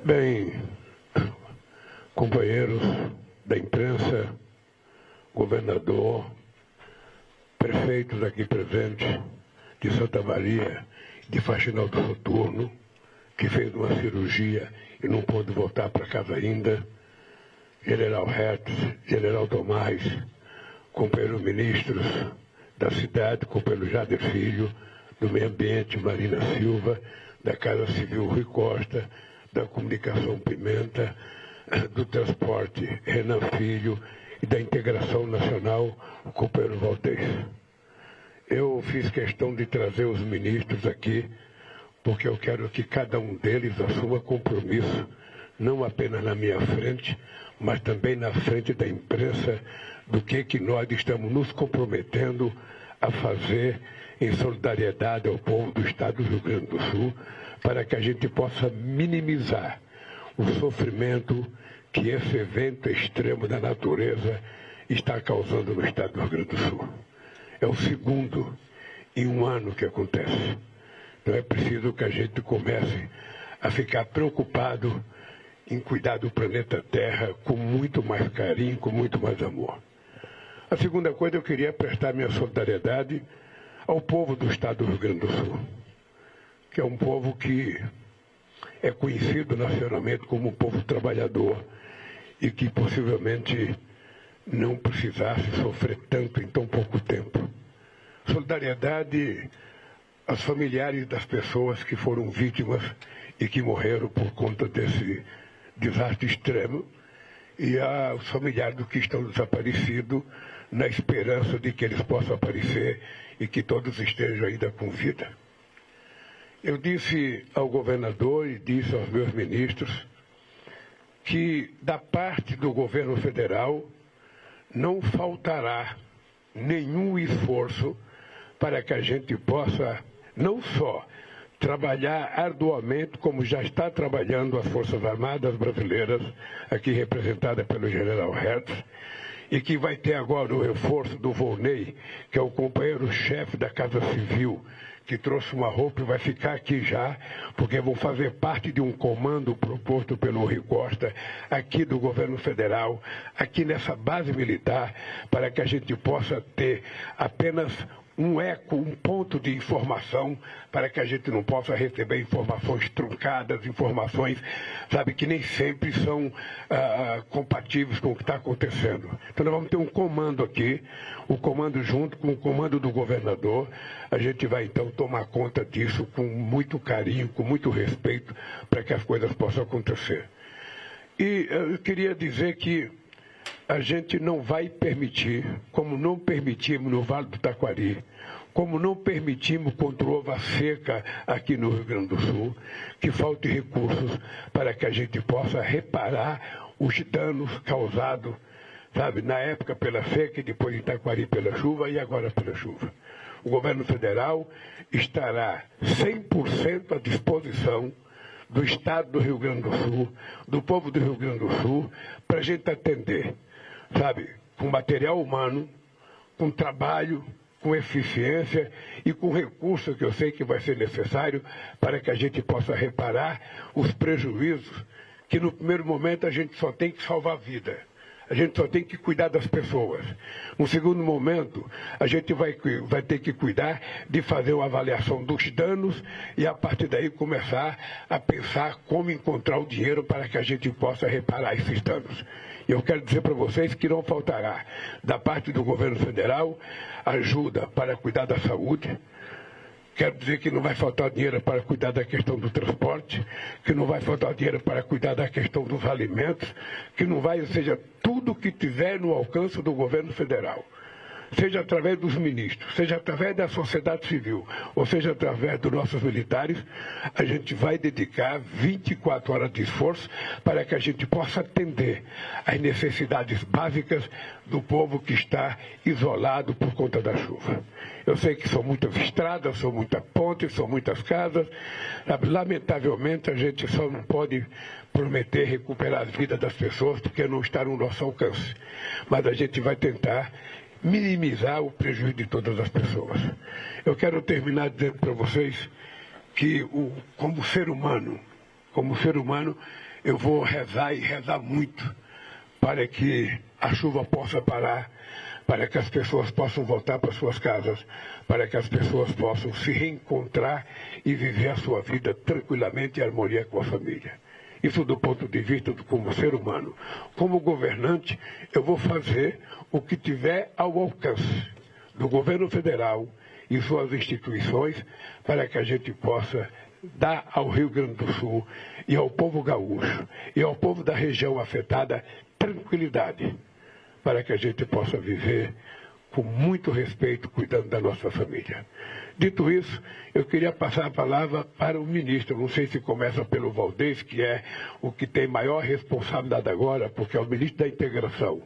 Bem, companheiros da imprensa, governador, prefeitos aqui presentes de Santa Maria, de Faxinal do Soturno, que fez uma cirurgia e não pôde voltar para casa ainda, General Hertz, General Tomás, companheiros ministros da cidade, companheiro Jader Filho, do Meio Ambiente, Marina Silva, da Casa Civil Rui Costa, da Comunicação Pimenta, do Transporte Renan Filho e da Integração Nacional, o companheiro Valdez. Eu fiz questão de trazer os ministros aqui, porque eu quero que cada um deles assuma compromisso, não apenas na minha frente, mas também na frente da imprensa, do que nós estamos nos comprometendo a fazer em solidariedade ao povo do Estado do Rio Grande do Sul, para que a gente possa minimizar o sofrimento que esse evento extremo da natureza está causando no estado do Rio Grande do Sul. É o segundo em um ano que acontece. Então é preciso que a gente comece a ficar preocupado em cuidar do planeta Terra com muito mais carinho, com muito mais amor. A segunda coisa, eu queria prestar minha solidariedade ao povo do estado do Rio Grande do Sul, que é um povo que é conhecido nacionalmente como um povo trabalhador e que possivelmente não precisasse sofrer tanto em tão pouco tempo. Solidariedade aos familiares das pessoas que foram vítimas e que morreram por conta desse desastre extremo e aos familiares dos que estão desaparecidos, na esperança de que eles possam aparecer e que todos estejam ainda com vida. Eu disse ao governador e disse aos meus ministros que da parte do governo federal não faltará nenhum esforço para que a gente possa não só trabalhar arduamente, como já está trabalhando as Forças Armadas Brasileiras, aqui representada pelo general Hertz, e que vai ter agora o reforço do Volney, que é o companheiro-chefe da Casa Civil, que trouxe uma roupa e vai ficar aqui já, porque vão fazer parte de um comando proposto pelo Rui Costa, aqui do governo federal, aqui nessa base militar, para que a gente possa ter apenas um eco, um ponto de informação, para que a gente não possa receber informações truncadas, informações, sabe, que nem sempre são compatíveis com o que está acontecendo. Então nós vamos ter um comando aqui, o comando junto com o comando do governador. A gente vai então tomar conta disso com muito carinho, com muito respeito, para que as coisas possam acontecer. E eu queria dizer que a gente não vai permitir, como não permitimos no Vale do Taquari, como não permitimos quando houve a seca aqui no Rio Grande do Sul, que falte recursos para que a gente possa reparar os danos causados, sabe, na época pela seca, e depois em Taquari pela chuva e agora pela chuva. O governo federal estará 100% à disposição do Estado do Rio Grande do Sul, do povo do Rio Grande do Sul, para a gente atender, sabe, com material humano, com trabalho, com eficiência e com recurso que eu sei que vai ser necessário para que a gente possa reparar os prejuízos, que no primeiro momento a gente só tem que salvar a vida. A gente só tem que cuidar das pessoas. No segundo momento, a gente vai ter que cuidar de fazer uma avaliação dos danos e, a partir daí, começar a pensar como encontrar o dinheiro para que a gente possa reparar esses danos. E eu quero dizer para vocês que não faltará, da parte do governo federal, ajuda para cuidar da saúde. Quero dizer que não vai faltar dinheiro para cuidar da questão do transporte, que não vai faltar dinheiro para cuidar da questão dos alimentos, que não vai, ou seja, tudo que tiver no alcance do governo federal, seja através dos ministros, seja através da sociedade civil, ou seja através dos nossos militares, a gente vai dedicar 24 horas de esforço para que a gente possa atender às necessidades básicas do povo que está isolado por conta da chuva. Eu sei que são muitas estradas, são muitas pontes, são muitas casas. Lamentavelmente, a gente só não pode prometer recuperar as vidas das pessoas porque não está no nosso alcance. Mas a gente vai tentar minimizar o prejuízo de todas as pessoas. Eu quero terminar dizendo para vocês que, como ser humano, eu vou rezar e rezar muito para que a chuva possa parar, para que as pessoas possam voltar para suas casas, para que as pessoas possam se reencontrar e viver a sua vida tranquilamente em harmonia com a família. Isso do ponto de vista como ser humano. Como governante, eu vou fazer o que tiver ao alcance do governo federal e suas instituições para que a gente possa dar ao Rio Grande do Sul e ao povo gaúcho e ao povo da região afetada tranquilidade, para que a gente possa viver com muito respeito, cuidando da nossa família. Dito isso, eu queria passar a palavra para o ministro. Não sei se começa pelo Valdez, que é o que tem maior responsabilidade agora, porque é o ministro da Integração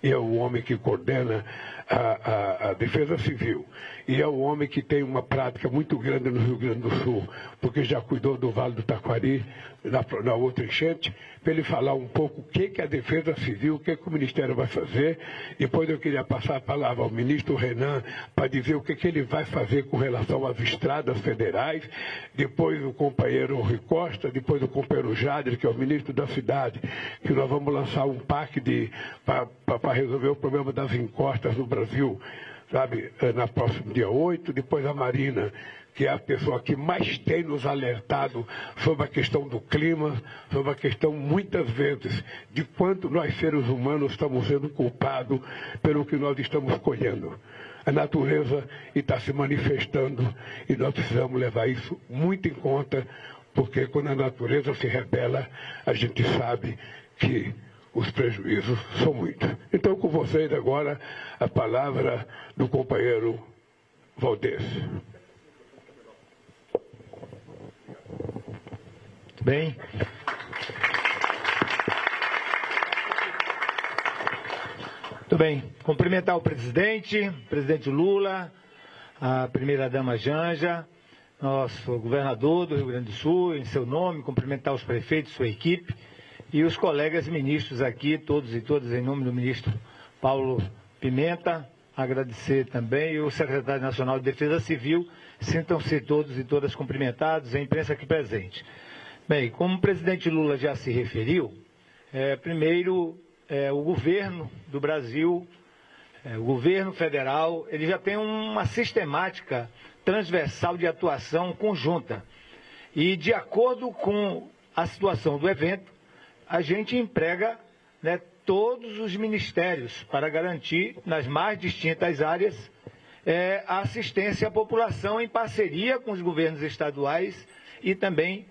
e é o homem que coordena a Defesa Civil. E é o homem que tem uma prática muito grande no Rio Grande do Sul, porque já cuidou do Vale do Taquari, na outra enchente, para ele falar um pouco o que é a Defesa Civil, o que o Ministério vai fazer. Depois eu queria passar a palavra ao ministro Renan para dizer o que ele vai fazer com relação às estradas federais. Depois o companheiro Rui Costa, depois o companheiro Jader, que é o ministro da Cidade, que nós vamos lançar um PAC para resolver o problema das encostas no Brasil, sabe, na próxima dia 8, depois a Marina, que é a pessoa que mais tem nos alertado sobre a questão do clima, sobre a questão, muitas vezes, de quanto nós, seres humanos, estamos sendo culpados pelo que nós estamos colhendo. A natureza está se manifestando e nós precisamos levar isso muito em conta, porque quando a natureza se rebela, a gente sabe que os prejuízos são muitos. Então, com vocês agora, a palavra do companheiro Valdez. Muito bem. Muito bem. Cumprimentar o presidente Lula, a primeira-dama Janja, nosso governador do Rio Grande do Sul, em seu nome, cumprimentar os prefeitos, sua equipe, e os colegas ministros aqui, todos e todas, em nome do ministro Paulo Pimenta, agradecer também o secretário nacional de Defesa Civil. Sintam-se todos e todas cumprimentados, a imprensa aqui presente. Bem, como o presidente Lula já se referiu, primeiro, o governo do Brasil, o governo federal, ele já tem uma sistemática transversal de atuação conjunta. E, de acordo com a situação do evento, a gente emprega, todos os ministérios para garantir, nas mais distintas áreas, a assistência à população em parceria com os governos estaduais e também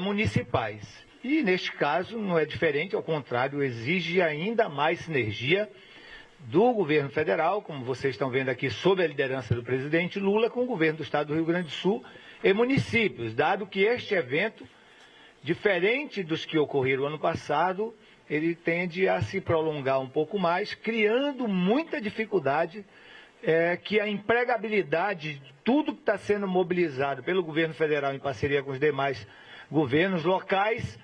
municipais. E, neste caso, não é diferente, ao contrário, exige ainda mais sinergia do governo federal, como vocês estão vendo aqui, sob a liderança do presidente Lula, com o governo do estado do Rio Grande do Sul e municípios, dado que este evento, diferente dos que ocorreram ano passado, ele tende a se prolongar um pouco mais, criando muita dificuldade, que a empregabilidade de tudo que está sendo mobilizado pelo governo federal em parceria com os demais governos locais,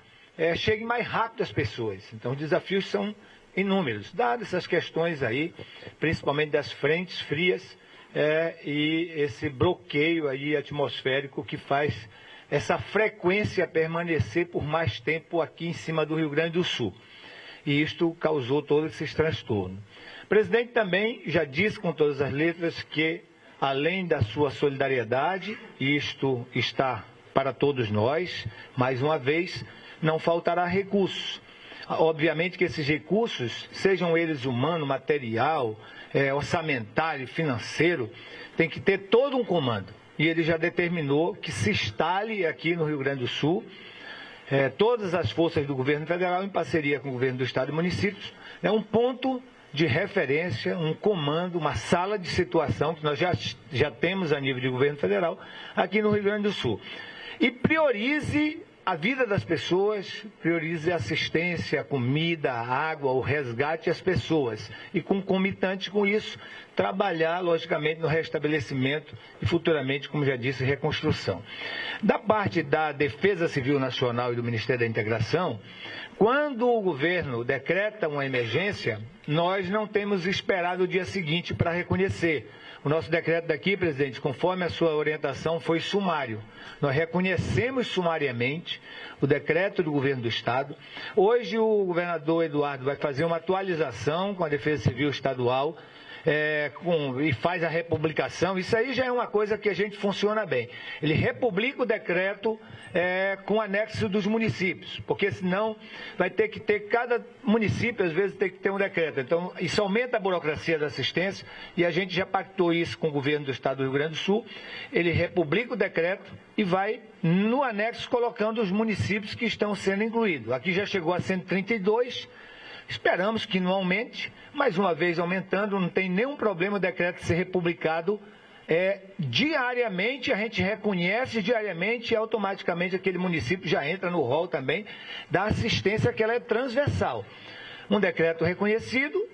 chegue mais rápido às pessoas. Então, os desafios são inúmeros, dadas essas questões aí, principalmente das frentes frias e esse bloqueio aí atmosférico que faz essa frequência permanecer por mais tempo aqui em cima do Rio Grande do Sul. E isto causou todos esses transtornos. O presidente também já disse com todas as letras que, além da sua solidariedade, isto está para todos nós, mais uma vez, não faltará recursos. Obviamente que esses recursos, sejam eles humano, material, orçamentário, financeiro, tem que ter todo um comando. E ele já determinou que se instale aqui no Rio Grande do Sul todas as forças do governo federal, em parceria com o governo do estado e municípios, um ponto de referência, um comando, uma sala de situação que nós já temos a nível de governo federal aqui no Rio Grande do Sul. E priorize a vida das pessoas, priorize a assistência, a comida, a água, o resgate às pessoas. E concomitante com isso, trabalhar, logicamente, no restabelecimento e futuramente, como já disse, reconstrução. Da parte da Defesa Civil Nacional e do Ministério da Integração, quando o governo decreta uma emergência, nós não temos esperado o dia seguinte para reconhecer. O nosso decreto daqui, presidente, conforme a sua orientação, foi sumário. Nós reconhecemos sumariamente o decreto do governo do Estado. Hoje o governador Eduardo vai fazer uma atualização com a Defesa Civil Estadual e faz a republicação. Isso aí já é uma coisa que a gente funciona bem. Ele republica o decreto com anexo dos municípios, porque senão vai ter que ter, cada município às vezes tem que ter um decreto. Então isso aumenta a burocracia da assistência e a gente já pactou isso com o governo do estado do Rio Grande do Sul. Ele republica o decreto e vai no anexo colocando os municípios que estão sendo incluídos. Aqui já chegou a 132. Esperamos que não aumente, mais uma vez aumentando, não tem nenhum problema o decreto ser republicado diariamente a gente reconhece, diariamente e automaticamente aquele município já entra no rol também da assistência, que ela é transversal. Um decreto reconhecido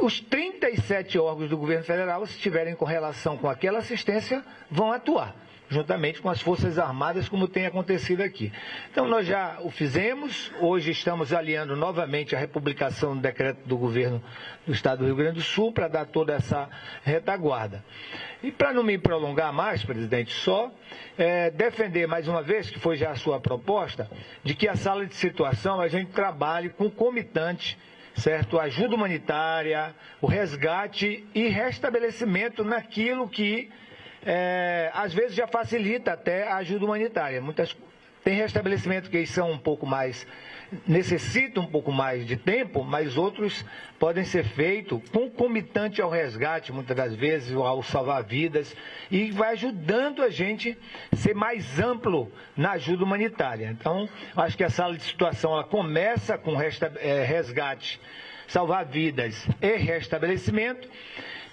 os 37 órgãos do governo federal, se tiverem correlação com aquela assistência, vão atuar, juntamente com as Forças Armadas, como tem acontecido aqui. Então, nós já o fizemos, hoje estamos aliando novamente a republicação do decreto do governo do Estado do Rio Grande do Sul para dar toda essa retaguarda. E para não me prolongar mais, presidente, só defender mais uma vez, que foi já a sua proposta, de que a sala de situação a gente trabalhe concomitante, certo? Ajuda humanitária, o resgate e restabelecimento naquilo que às vezes já facilita até a ajuda humanitária. Tem restabelecimento que são um pouco mais, necessitam um pouco mais de tempo, mas outros podem ser feitos concomitante ao resgate, muitas das vezes, ao salvar vidas, e vai ajudando a gente a ser mais amplo na ajuda humanitária. Então, acho que a sala de situação ela começa com resgate, salvar vidas e restabelecimento.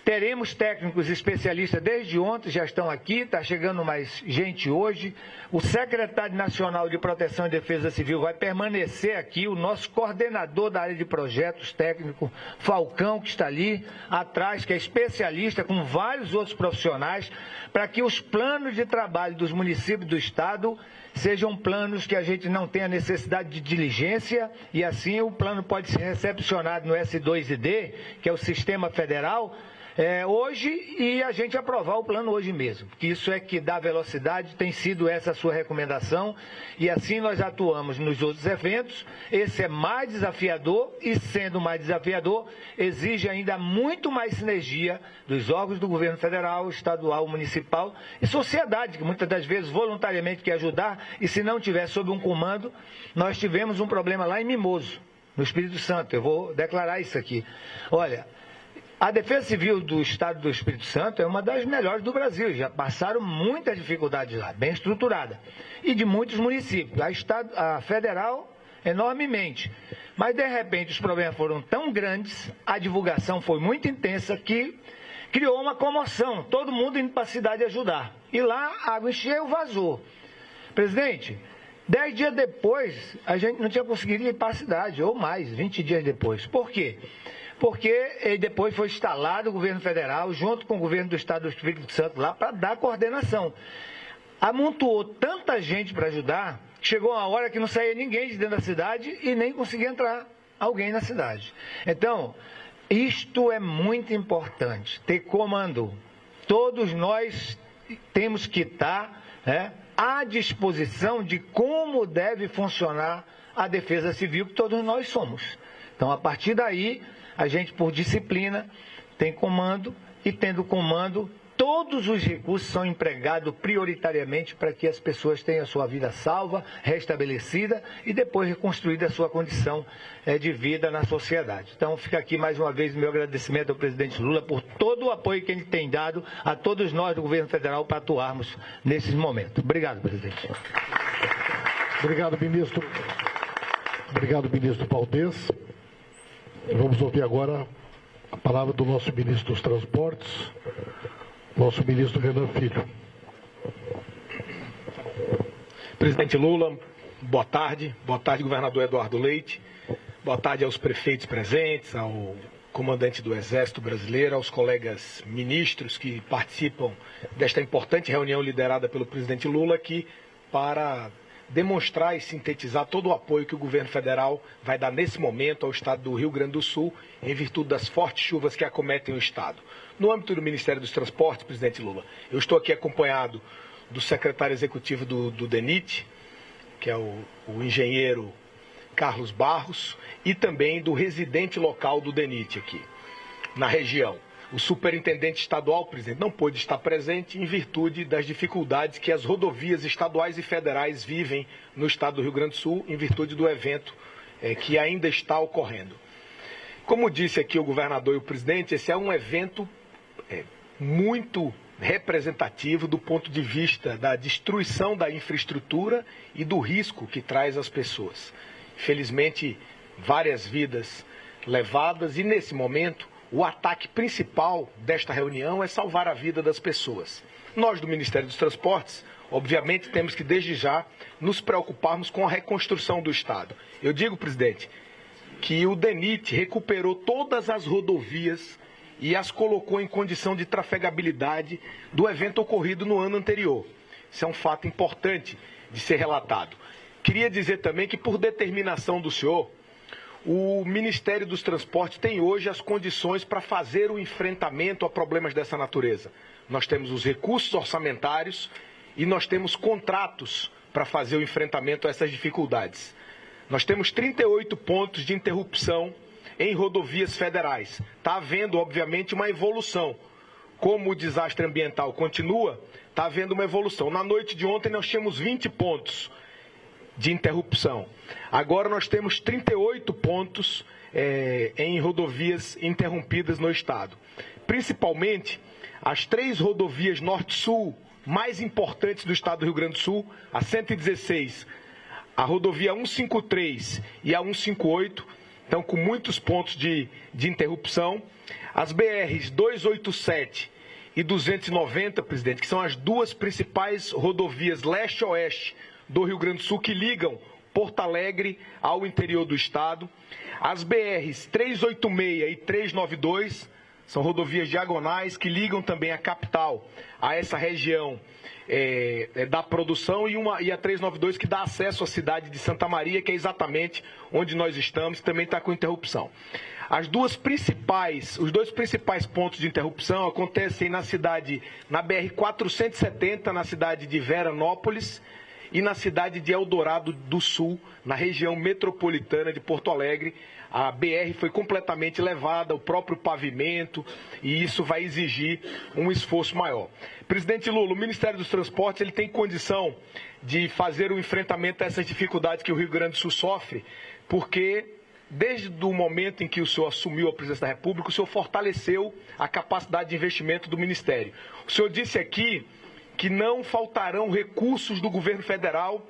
Teremos técnicos especialistas desde ontem, já estão aqui, está chegando mais gente hoje. O secretário nacional de Proteção e Defesa Civil vai permanecer aqui, o nosso coordenador da área de projetos técnico, Falcão, que está ali atrás, que é especialista, com vários outros profissionais, para que os planos de trabalho dos municípios do Estado sejam planos que a gente não tenha necessidade de diligência, e assim o plano pode ser recepcionado no S2ID, que é o Sistema Federal, hoje, e a gente aprovar o plano hoje mesmo, porque isso é que dá velocidade, tem sido essa a sua recomendação, e assim nós atuamos nos outros eventos. Esse é mais desafiador, e sendo mais desafiador, exige ainda muito mais sinergia dos órgãos do governo federal, estadual, municipal e sociedade, que muitas das vezes voluntariamente quer ajudar, e se não tiver sob um comando. Nós tivemos um problema lá em Mimoso, no Espírito Santo, eu vou declarar isso aqui. Olha, a Defesa Civil do Estado do Espírito Santo é uma das melhores do Brasil, já passaram muitas dificuldades lá, bem estruturada, e de muitos municípios, a federal enormemente, mas de repente os problemas foram tão grandes, a divulgação foi muito intensa, que criou uma comoção, todo mundo indo para a cidade ajudar, e lá a água encheu, vazou. Presidente, 10 dias depois, a gente não tinha conseguido ir para a cidade, ou mais, 20 dias depois. Por quê? Porque depois foi instalado o governo federal, junto com o governo do Estado do Espírito Santo lá, para dar coordenação. Amontoou tanta gente para ajudar, que chegou uma hora que não saía ninguém de dentro da cidade e nem conseguia entrar alguém na cidade. Então, isto é muito importante, ter comando. Todos nós temos que estar à disposição de como deve funcionar a Defesa Civil, que todos nós somos. Então, a partir daí, a gente, por disciplina, tem comando, e tendo comando, todos os recursos são empregados prioritariamente para que as pessoas tenham a sua vida salva, restabelecida e depois reconstruída a sua condição de vida na sociedade. Então, fica aqui mais uma vez o meu agradecimento ao presidente Lula por todo o apoio que ele tem dado a todos nós do governo federal para atuarmos nesses momentos. Obrigado, presidente. Obrigado, ministro. Obrigado, ministro Valdez. Vamos ouvir agora a palavra do nosso ministro dos Transportes, nosso ministro Renan Filho. Presidente Lula, boa tarde. Boa tarde, governador Eduardo Leite. Boa tarde aos prefeitos presentes, ao comandante do Exército Brasileiro, aos colegas ministros que participam desta importante reunião liderada pelo presidente Lula aqui para demonstrar e sintetizar todo o apoio que o governo federal vai dar nesse momento ao estado do Rio Grande do Sul, em virtude das fortes chuvas que acometem o estado. No âmbito do Ministério dos Transportes, presidente Lula, eu estou aqui acompanhado do secretário executivo do DENIT, que é o engenheiro Carlos Barros, e também do residente local do DENIT aqui, na região. O superintendente estadual, presidente, não pôde estar presente em virtude das dificuldades que as rodovias estaduais e federais vivem no estado do Rio Grande do Sul, em virtude do evento que ainda está ocorrendo. Como disse aqui o governador e o presidente, esse é um evento muito representativo do ponto de vista da destruição da infraestrutura e do risco que traz às pessoas. Infelizmente, várias vidas levadas, e nesse momento o ataque principal desta reunião é salvar a vida das pessoas. Nós do Ministério dos Transportes, obviamente, temos que desde já nos preocuparmos com a reconstrução do Estado. Eu digo, presidente, que o DENIT recuperou todas as rodovias e as colocou em condição de trafegabilidade do evento ocorrido no ano anterior. Isso é um fato importante de ser relatado. Queria dizer também que, por determinação do senhor, o Ministério dos Transportes tem hoje as condições para fazer o enfrentamento a problemas dessa natureza. Nós temos os recursos orçamentários e nós temos contratos para fazer o enfrentamento a essas dificuldades. Nós temos 38 pontos de interrupção em rodovias federais. Está havendo, obviamente, uma evolução. Como o desastre ambiental continua, está havendo uma evolução. Na noite de ontem nós tínhamos 20 pontos de interrupção. Agora nós temos 38 pontos em rodovias interrompidas no estado. Principalmente as 3 rodovias norte-sul mais importantes do estado do Rio Grande do Sul, a 116, a rodovia 153 e a 158, estão com muitos pontos de interrupção. As BRs 287 e 290, presidente, que são as 2 principais rodovias leste-oeste do Rio Grande do Sul que ligam Porto Alegre ao interior do estado. As BRs 386 e 392 são rodovias diagonais que ligam também a capital a essa região da produção, e a 392 que dá acesso à cidade de Santa Maria, que é exatamente onde nós estamos, também está com interrupção. Os 2 principais pontos de interrupção acontecem na BR-470, na cidade de Veranópolis, e na cidade de Eldorado do Sul, na região metropolitana de Porto Alegre. A BR foi completamente levada, o próprio pavimento, e isso vai exigir um esforço maior. Presidente Lula, o Ministério dos Transportes ele tem condição de fazer o enfrentamento a essas dificuldades que o Rio Grande do Sul sofre, porque desde o momento em que o senhor assumiu a presidência da República, o senhor fortaleceu a capacidade de investimento do Ministério. O senhor disse aqui que não faltarão recursos do governo federal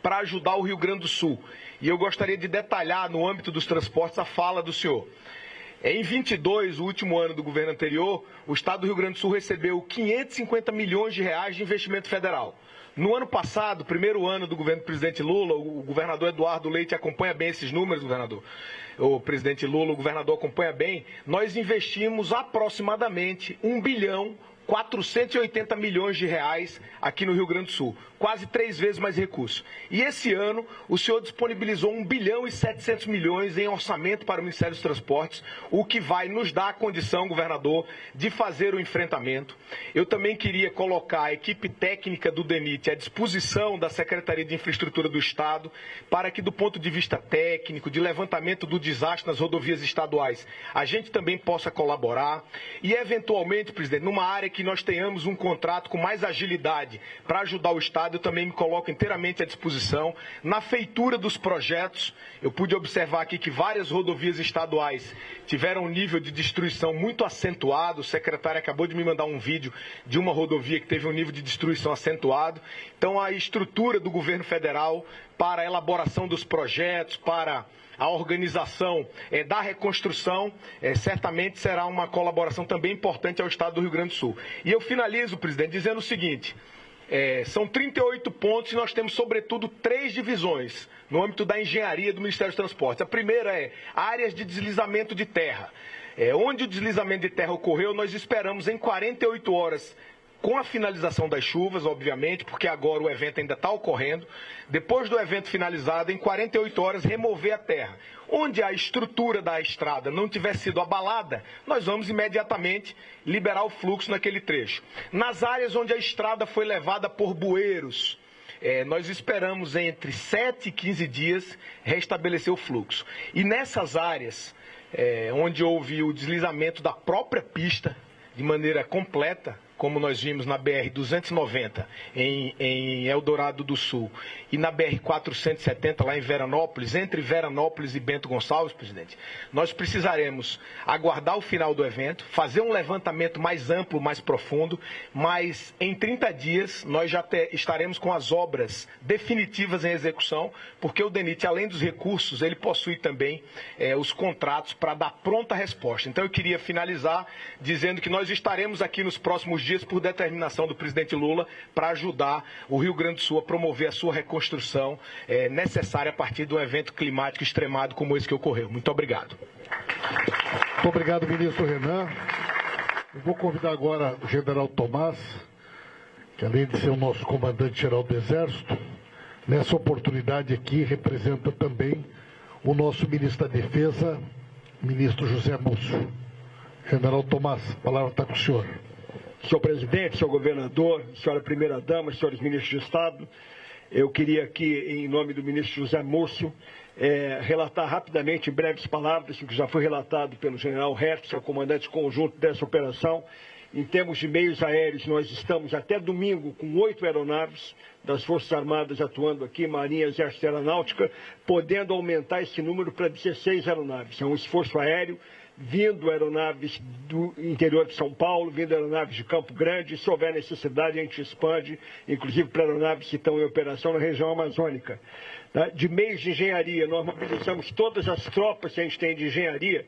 para ajudar o Rio Grande do Sul. E eu gostaria de detalhar, no âmbito dos transportes, a fala do senhor. Em 22, o último ano do governo anterior, o estado do Rio Grande do Sul recebeu 550 milhões de reais de investimento federal. No ano passado, primeiro ano do governo do presidente Lula, o governador Eduardo Leite acompanha bem esses números, governador. O presidente Lula, o governador acompanha bem, nós investimos aproximadamente 1.480 milhões de reais aqui no Rio Grande do Sul, quase 3 vezes mais recursos. E esse ano, o senhor disponibilizou 1.7 bilhão em orçamento para o Ministério dos Transportes, o que vai nos dar a condição, governador, de fazer o enfrentamento. Eu também queria colocar a equipe técnica do DENIT à disposição da Secretaria de Infraestrutura do Estado, para que, do ponto de vista técnico, de levantamento do desastre nas rodovias estaduais, a gente também possa colaborar. E, eventualmente, presidente, numa área que nós tenhamos um contrato com mais agilidade para ajudar o Estado, eu também me coloco inteiramente à disposição. Na feitura dos projetos, eu pude observar aqui que várias rodovias estaduais tiveram um nível de destruição muito acentuado. O secretário acabou de me mandar um vídeo de uma rodovia que teve um nível de destruição acentuado. Então, a estrutura do governo federal para a elaboração dos projetos, para a organização da reconstrução, certamente será uma colaboração também importante ao Estado do Rio Grande do Sul. E eu finalizo, presidente, dizendo o seguinte: são 38 pontos e nós temos, sobretudo, 3 divisões no âmbito da engenharia do Ministério dos Transportes. A primeira é áreas de deslizamento de terra. Onde o deslizamento de terra ocorreu, nós esperamos em 48 horas, com a finalização das chuvas, obviamente, porque agora o evento ainda está ocorrendo. Depois do evento finalizado, em 48 horas, remover a terra. Onde a estrutura da estrada não tiver sido abalada, nós vamos imediatamente liberar o fluxo naquele trecho. Nas áreas onde a estrada foi levada por bueiros, nós esperamos entre 7 e 15 dias restabelecer o fluxo. E nessas áreas onde houve o deslizamento da própria pista, de maneira completa, como nós vimos na BR-290 em Eldorado do Sul e na BR-470 lá em Veranópolis, entre Veranópolis e Bento Gonçalves, presidente, nós precisaremos aguardar o final do evento, fazer um levantamento mais amplo, mais profundo, mas em 30 dias nós já estaremos com as obras definitivas em execução, porque o DENIT, além dos recursos, ele possui também os contratos para dar pronta resposta. Então eu queria finalizar dizendo que nós estaremos aqui nos próximos dias por determinação do presidente Lula para ajudar o Rio Grande do Sul a promover a sua reconstrução necessária a partir de um evento climático extremado como esse que ocorreu. Muito obrigado. Muito obrigado, ministro Renan. Eu vou convidar agora o general Tomás, que além de ser o nosso comandante-geral do Exército, nessa oportunidade aqui representa também o nosso ministro da Defesa, ministro José Múcio. General Tomás, a palavra está com o senhor. Senhor presidente, senhor governador, senhora primeira-dama, senhores ministros de Estado, eu queria aqui, em nome do ministro José Múcio, relatar rapidamente, em breves palavras, o que já foi relatado pelo general Hertz, o comandante conjunto dessa operação. Em termos de meios aéreos, nós estamos até domingo com 8 aeronaves das Forças Armadas atuando aqui, Marinha, Exército e Aeronáutica, podendo aumentar esse número para 16 aeronaves. É um esforço aéreo, vindo aeronaves do interior de São Paulo, vindo aeronaves de Campo Grande, se houver necessidade a gente expande, inclusive para aeronaves que estão em operação na região amazônica. De meios de engenharia, nós mobilizamos todas as tropas que a gente tem de engenharia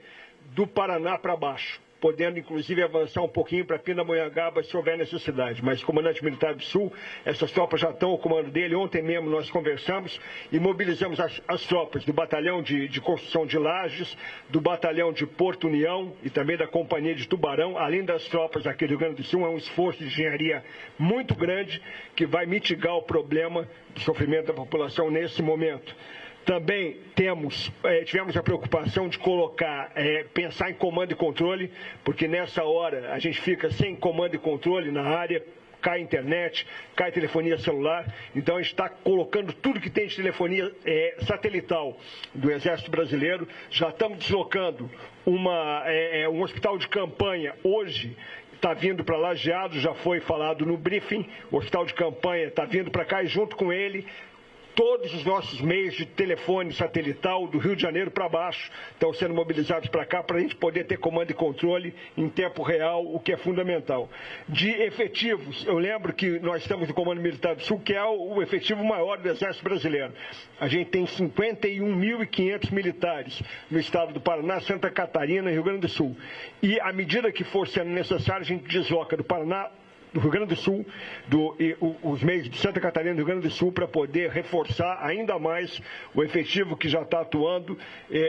do Paraná para baixo, podendo inclusive avançar um pouquinho para Pindamonhangaba se houver necessidade. Mas o comandante militar do Sul, essas tropas já estão ao comando dele. Ontem mesmo nós conversamos e mobilizamos as tropas do Batalhão de Construção de Lajes, do Batalhão de Porto União e também da Companhia de Tubarão, além das tropas aqui do Rio Grande do Sul. É um esforço de engenharia muito grande que vai mitigar o problema do sofrimento da população nesse momento. Também tivemos a preocupação de pensar em comando e controle, porque nessa hora a gente fica sem comando e controle na área, cai internet, cai telefonia celular, então a gente está colocando tudo que tem de telefonia satelital do Exército Brasileiro. Já estamos deslocando um hospital de campanha hoje, está vindo para Lajeado, já foi falado no briefing, o hospital de campanha está vindo para cá e junto com ele todos os nossos meios de telefone satelital do Rio de Janeiro para baixo estão sendo mobilizados para cá para a gente poder ter comando e controle em tempo real, o que é fundamental. De efetivos, eu lembro que nós estamos no Comando Militar do Sul, que é o efetivo maior do Exército Brasileiro. A gente tem 51.500 militares no estado do Paraná, Santa Catarina e Rio Grande do Sul. E à medida que for sendo necessário, a gente desloca do Paraná, do Rio Grande do Sul, os meios de Santa Catarina e do Rio Grande do Sul para poder reforçar ainda mais o efetivo que já está atuando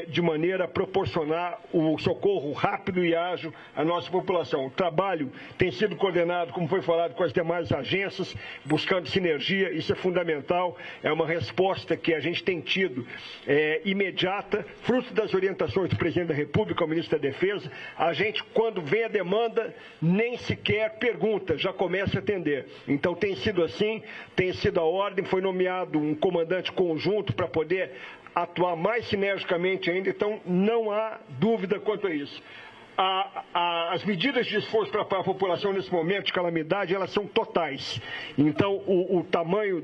de maneira a proporcionar o socorro rápido e ágil à nossa população. O trabalho tem sido coordenado, como foi falado, com as demais agências, buscando sinergia, isso é fundamental, é uma resposta que a gente tem tido imediata, fruto das orientações do presidente da República, ao ministro da Defesa. A gente, quando vem a demanda, nem sequer pergunta, já começa a atender. Então tem sido assim, tem sido a ordem, foi nomeado um comandante conjunto para poder atuar mais sinergicamente ainda, então não há dúvida quanto a isso. As medidas de esforço para a população nesse momento de calamidade, elas são totais. Então, o tamanho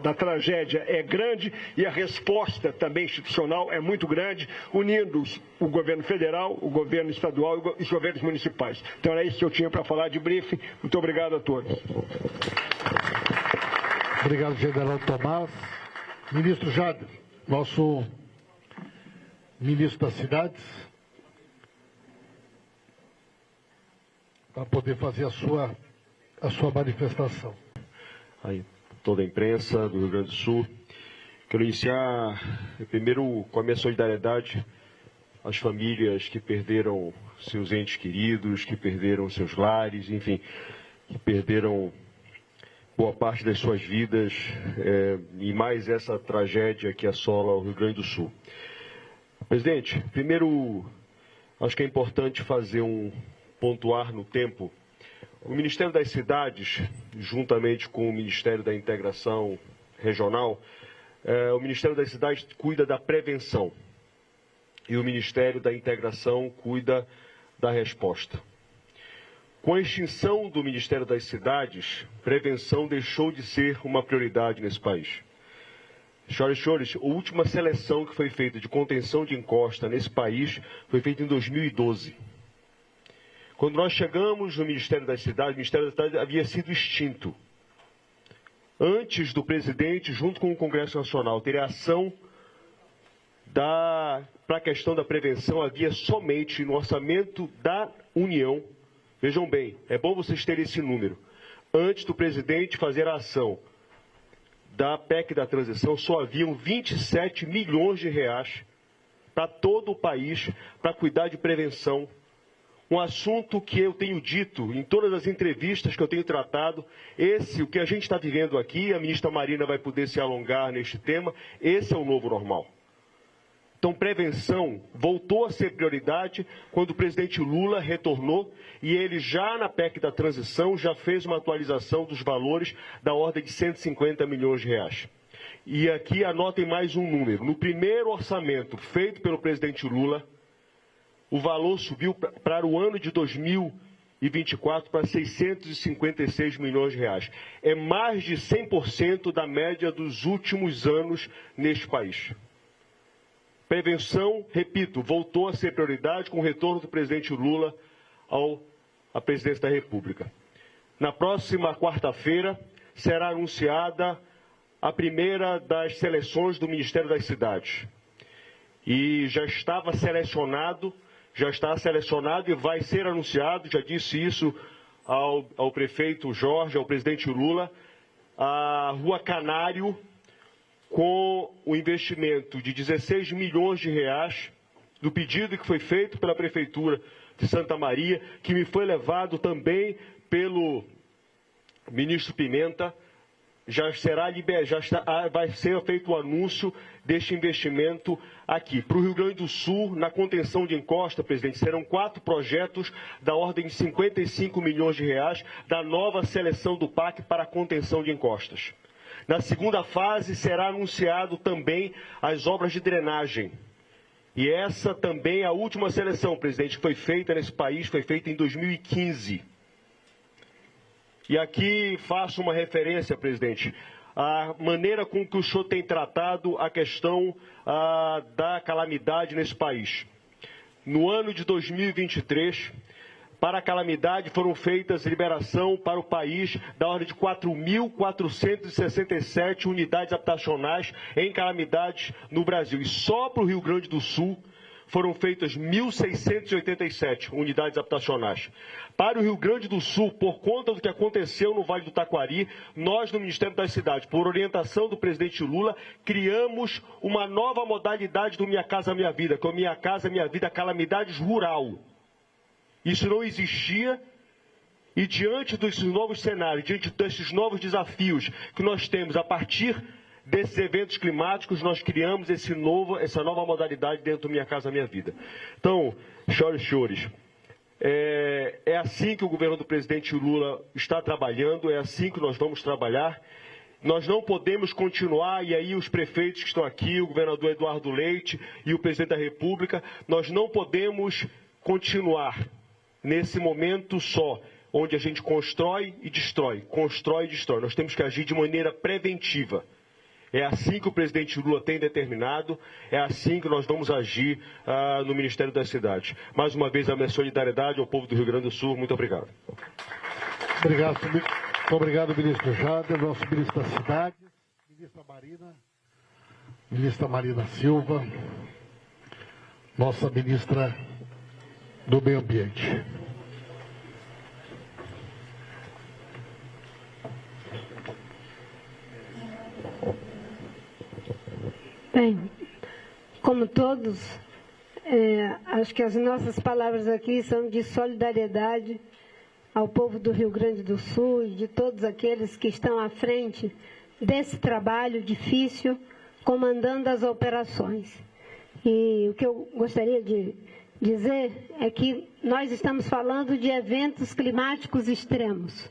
da tragédia é grande e a resposta também institucional é muito grande, unindo o governo federal, o governo estadual e os governos municipais. Então, era isso que eu tinha para falar de briefing. Muito obrigado a todos. Obrigado, general Tomás. Ministro Jader, nosso ministro das Cidades, para poder fazer a sua manifestação. Aí, toda a imprensa do Rio Grande do Sul. Quero iniciar, primeiro, com a minha solidariedade às famílias que perderam seus entes queridos, que perderam seus lares, enfim, que perderam boa parte das suas vidas, e mais essa tragédia que assola o Rio Grande do Sul. Presidente, primeiro, acho que é importante pontuar no tempo. O Ministério das Cidades, juntamente com o Ministério da Integração Regional, o Ministério das Cidades cuida da prevenção e o Ministério da Integração cuida da resposta. Com a extinção do Ministério das Cidades, prevenção deixou de ser uma prioridade nesse país. Senhoras e senhores, a última seleção que foi feita de contenção de encosta nesse país foi feita em 2012. Quando nós chegamos no Ministério das Cidades, o Ministério das Cidades havia sido extinto. Antes do presidente, junto com o Congresso Nacional, ter a ação para a questão da prevenção, havia somente no orçamento da União, vejam bem, é bom vocês terem esse número, antes do presidente fazer a ação da PEC da transição, só haviam 27 milhões de reais para todo o país, para cuidar de prevenção. Um assunto que eu tenho dito em todas as entrevistas que eu tenho tratado, o que a gente está vivendo aqui, a ministra Marina vai poder se alongar neste tema, esse é o novo normal. Então, prevenção voltou a ser prioridade quando o presidente Lula retornou e ele já na PEC da transição já fez uma atualização dos valores da ordem de 150 milhões de reais. E aqui anotem mais um número. No primeiro orçamento feito pelo presidente Lula, o valor subiu para o ano de 2024 para 656 milhões de reais. É mais de 100% da média dos últimos anos neste país. Prevenção, repito, voltou a ser prioridade com o retorno do presidente Lula à presidência da República. Na próxima quarta-feira será anunciada a primeira das seleções do Ministério das Cidades. E já está selecionado e vai ser anunciado, já disse isso ao prefeito Jorge, ao presidente Lula, a Rua Canário, com o investimento de 16 milhões de reais, do pedido que foi feito pela Prefeitura de Santa Maria, que me foi levado também pelo ministro Pimenta, vai ser feito o anúncio deste investimento aqui. Para o Rio Grande do Sul, na contenção de encosta, presidente, serão 4 projetos da ordem de 55 milhões de reais da nova seleção do PAC para a contenção de encostas. Na segunda fase será anunciado também as obras de drenagem. E essa também é a última seleção, presidente, que foi feita nesse país, foi feita em 2015. E aqui faço uma referência, presidente, à maneira com que o senhor tem tratado a questão da calamidade nesse país. No ano de 2023, para a calamidade foram feitas liberação para o país da ordem de 4.467 unidades habitacionais em calamidades no Brasil. E só para o Rio Grande do Sul foram feitas 1.687 unidades habitacionais. Para o Rio Grande do Sul, por conta do que aconteceu no Vale do Taquari, nós no Ministério das Cidades, por orientação do presidente Lula, criamos uma nova modalidade do Minha Casa Minha Vida, que é o Minha Casa Minha Vida Calamidades Rural. Isso não existia e diante desses novos cenários, diante desses novos desafios que nós temos a partir desses eventos climáticos, nós criamos essa nova modalidade dentro do Minha Casa Minha Vida. Então, senhoras e senhores, é assim que o governo do presidente Lula está trabalhando, é assim que nós vamos trabalhar. Nós não podemos continuar, e aí os prefeitos que estão aqui, o governador Eduardo Leite e o presidente da República, nós não podemos continuar nesse momento só, onde a gente constrói e destrói. Nós temos que agir de maneira preventiva. É assim que o presidente Lula tem determinado, é assim que nós vamos agir no Ministério das Cidades. Mais uma vez, a minha solidariedade ao povo do Rio Grande do Sul. Muito obrigado. Muito obrigado, ministro Jader, nosso ministro das Cidades, ministra Marina Silva, nossa ministra do Meio Ambiente. Bem, como todos, acho que as nossas palavras aqui são de solidariedade ao povo do Rio Grande do Sul e de todos aqueles que estão à frente desse trabalho difícil, comandando as operações. E o que eu gostaria de dizer é que nós estamos falando de eventos climáticos extremos.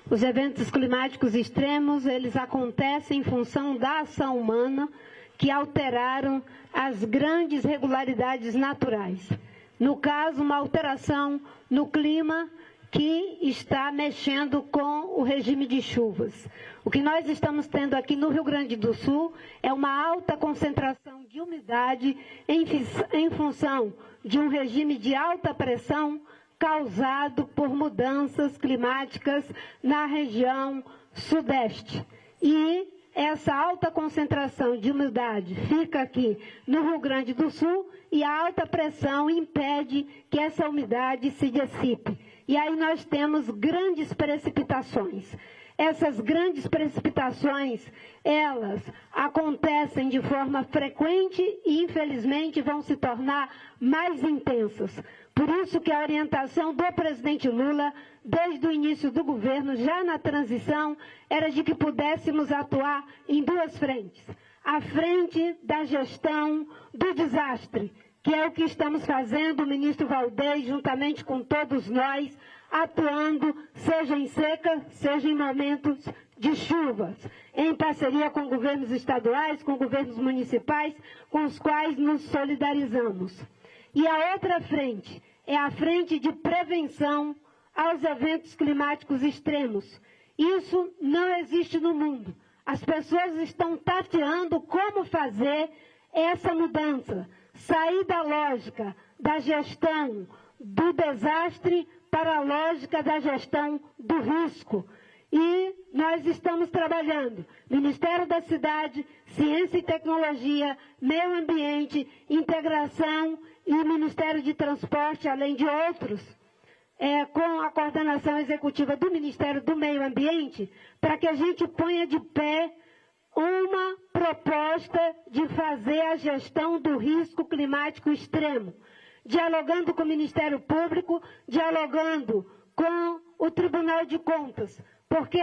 Os eventos climáticos extremos, eles acontecem em função da ação humana que alteraram as grandes regularidades naturais. No caso, uma alteração no clima que está mexendo com o regime de chuvas. O que nós estamos tendo aqui no Rio Grande do Sul é uma alta concentração de umidade em função de um regime de alta pressão causado por mudanças climáticas na região sudeste. E essa alta concentração de umidade fica aqui no Rio Grande do Sul e a alta pressão impede que essa umidade se dissipe. E aí nós temos grandes precipitações. Essas grandes precipitações, elas acontecem de forma frequente e, infelizmente, vão se tornar mais intensas. Por isso que a orientação do presidente Lula, desde o início do governo, já na transição, era de que pudéssemos atuar em duas frentes. A frente da gestão do desastre, que é o que estamos fazendo, o ministro Valdez, juntamente com todos nós, atuando, seja em seca, seja em momentos de chuvas, em parceria com governos estaduais, com governos municipais, com os quais nos solidarizamos. E a outra frente é a frente de prevenção aos eventos climáticos extremos. Isso não existe no mundo. As pessoas estão tateando como fazer essa mudança, sair da lógica da gestão do desastre para a lógica da gestão do risco. E nós estamos trabalhando, Ministério da Cidade, Ciência e Tecnologia, Meio Ambiente, Integração e Ministério de Transporte, além de outros, com a coordenação executiva do Ministério do Meio Ambiente, para que a gente ponha de pé uma proposta de fazer a gestão do risco climático extremo, dialogando com o Ministério Público, dialogando com o Tribunal de Contas, porque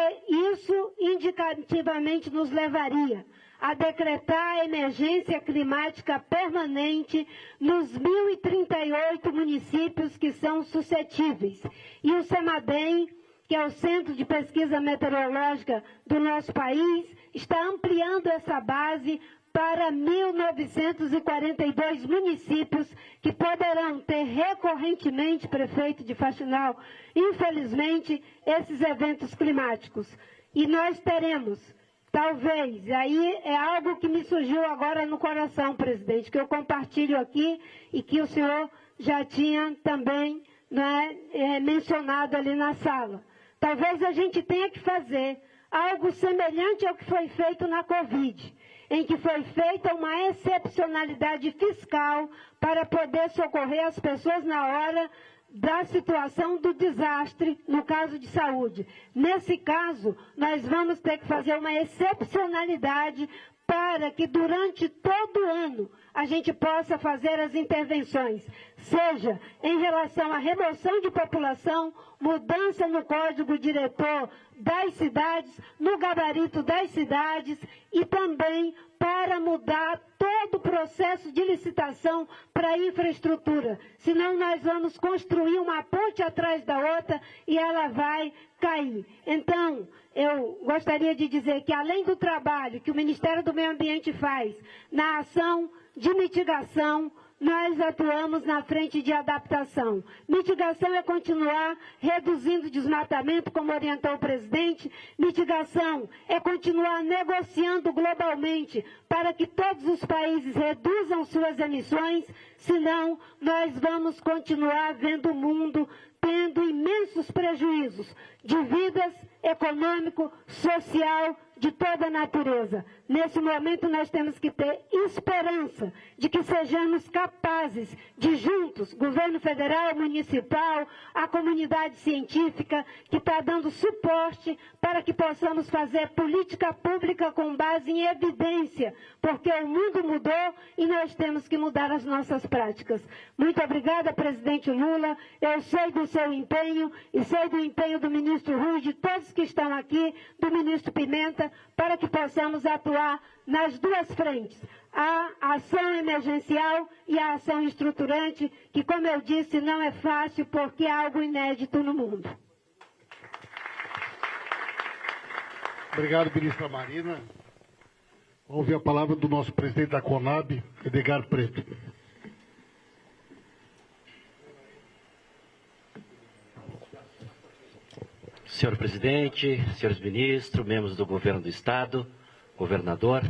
isso indicativamente nos levaria a decretar a emergência climática permanente nos 1.038 municípios que são suscetíveis. E o CEMADEM, que é o Centro de Pesquisa Meteorológica do nosso país, está ampliando essa base para 1.942 municípios que poderão ter recorrentemente, prefeito de Faxinal, infelizmente, esses eventos climáticos. E nós teremos, talvez, aí é algo que me surgiu agora no coração, presidente, que eu compartilho aqui e que o senhor já tinha também mencionado ali na sala. Talvez a gente tenha que fazer algo semelhante ao que foi feito na Covid, em que foi feita uma excepcionalidade fiscal para poder socorrer as pessoas na hora da situação do desastre, no caso de saúde. Nesse caso, nós vamos ter que fazer uma excepcionalidade para que durante todo o ano a gente possa fazer as intervenções, seja em relação à remoção de população, mudança no código diretor das cidades, no gabarito das cidades e também para mudar todo o processo de licitação para a infraestrutura. Senão nós vamos construir uma ponte atrás da outra e ela vai cair. Então, eu gostaria de dizer que além do trabalho que o Ministério do Meio Ambiente faz na ação de mitigação, nós atuamos na frente de adaptação. Mitigação é continuar reduzindo o desmatamento, como orientou o presidente. Mitigação é continuar negociando globalmente para que todos os países reduzam suas emissões, senão nós vamos continuar vendo o mundo tendo imensos prejuízos de vidas, econômico, social, de toda a natureza. Nesse momento nós temos que ter esperança de que sejamos capazes de juntos, governo federal, municipal, a comunidade científica, que está dando suporte para que possamos fazer política pública com base em evidência, porque o mundo mudou e nós temos que mudar as nossas práticas. Muito obrigada, presidente Lula. Eu sei do seu empenho e sei do empenho do ministro Rui, de todos que estão aqui, do ministro Pimenta, para que possamos atuar nas duas frentes, a ação emergencial e a ação estruturante, que, como eu disse, não é fácil porque é algo inédito no mundo. Obrigado, ministra Marina. Vamos ouvir a palavra do nosso presidente da CONAB, Edgar Preto. Senhor presidente, senhores ministros, membros do governo do estado, governador.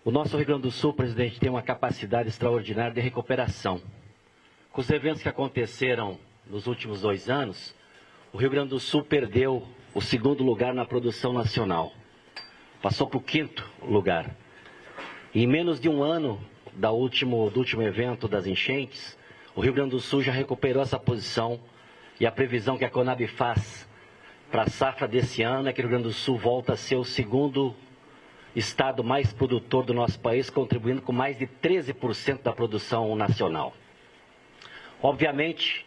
O nosso Rio Grande do Sul, presidente, tem uma capacidade extraordinária de recuperação. Com os eventos que aconteceram nos últimos 2 anos, o Rio Grande do Sul perdeu o 2º lugar na produção nacional. Passou para o 5º lugar. E em menos de 1 ano do último evento das enchentes, o Rio Grande do Sul já recuperou essa posição e a previsão que a Conab faz para a safra desse ano é que o Rio Grande do Sul volta a ser o 2º estado mais produtor do nosso país, contribuindo com mais de 13% da produção nacional. Obviamente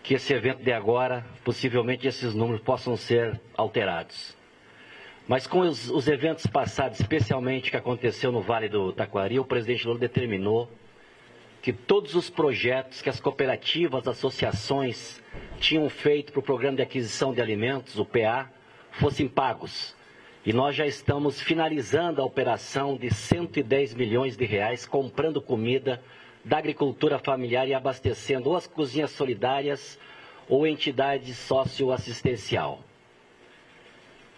que esse evento de agora, possivelmente esses números possam ser alterados. Mas com os eventos passados, especialmente o que aconteceu no Vale do Taquari, o presidente Lula determinou que todos os projetos que as cooperativas, associações tinham feito para o Programa de Aquisição de Alimentos, o PA, fossem pagos. E nós já estamos finalizando a operação de 110 milhões de reais, comprando comida da agricultura familiar e abastecendo ou as cozinhas solidárias ou entidades socioassistencial.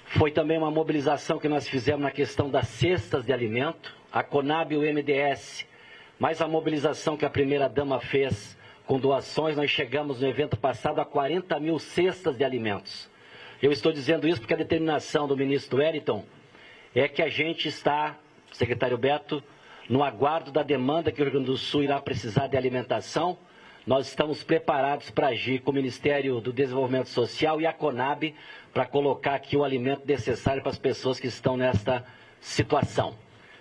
Foi também uma mobilização que nós fizemos na questão das cestas de alimento, a Conab e o MDS, mais a mobilização que a primeira-dama fez com doações, nós chegamos no evento passado a 40 mil cestas de alimentos. Eu estou dizendo isso porque a determinação do ministro Wellington é que a gente está, secretário Beto, no aguardo da demanda que o Rio Grande do Sul irá precisar de alimentação. Nós estamos preparados para agir com o Ministério do Desenvolvimento Social e a Conab para colocar aqui o alimento necessário para as pessoas que estão nesta situação.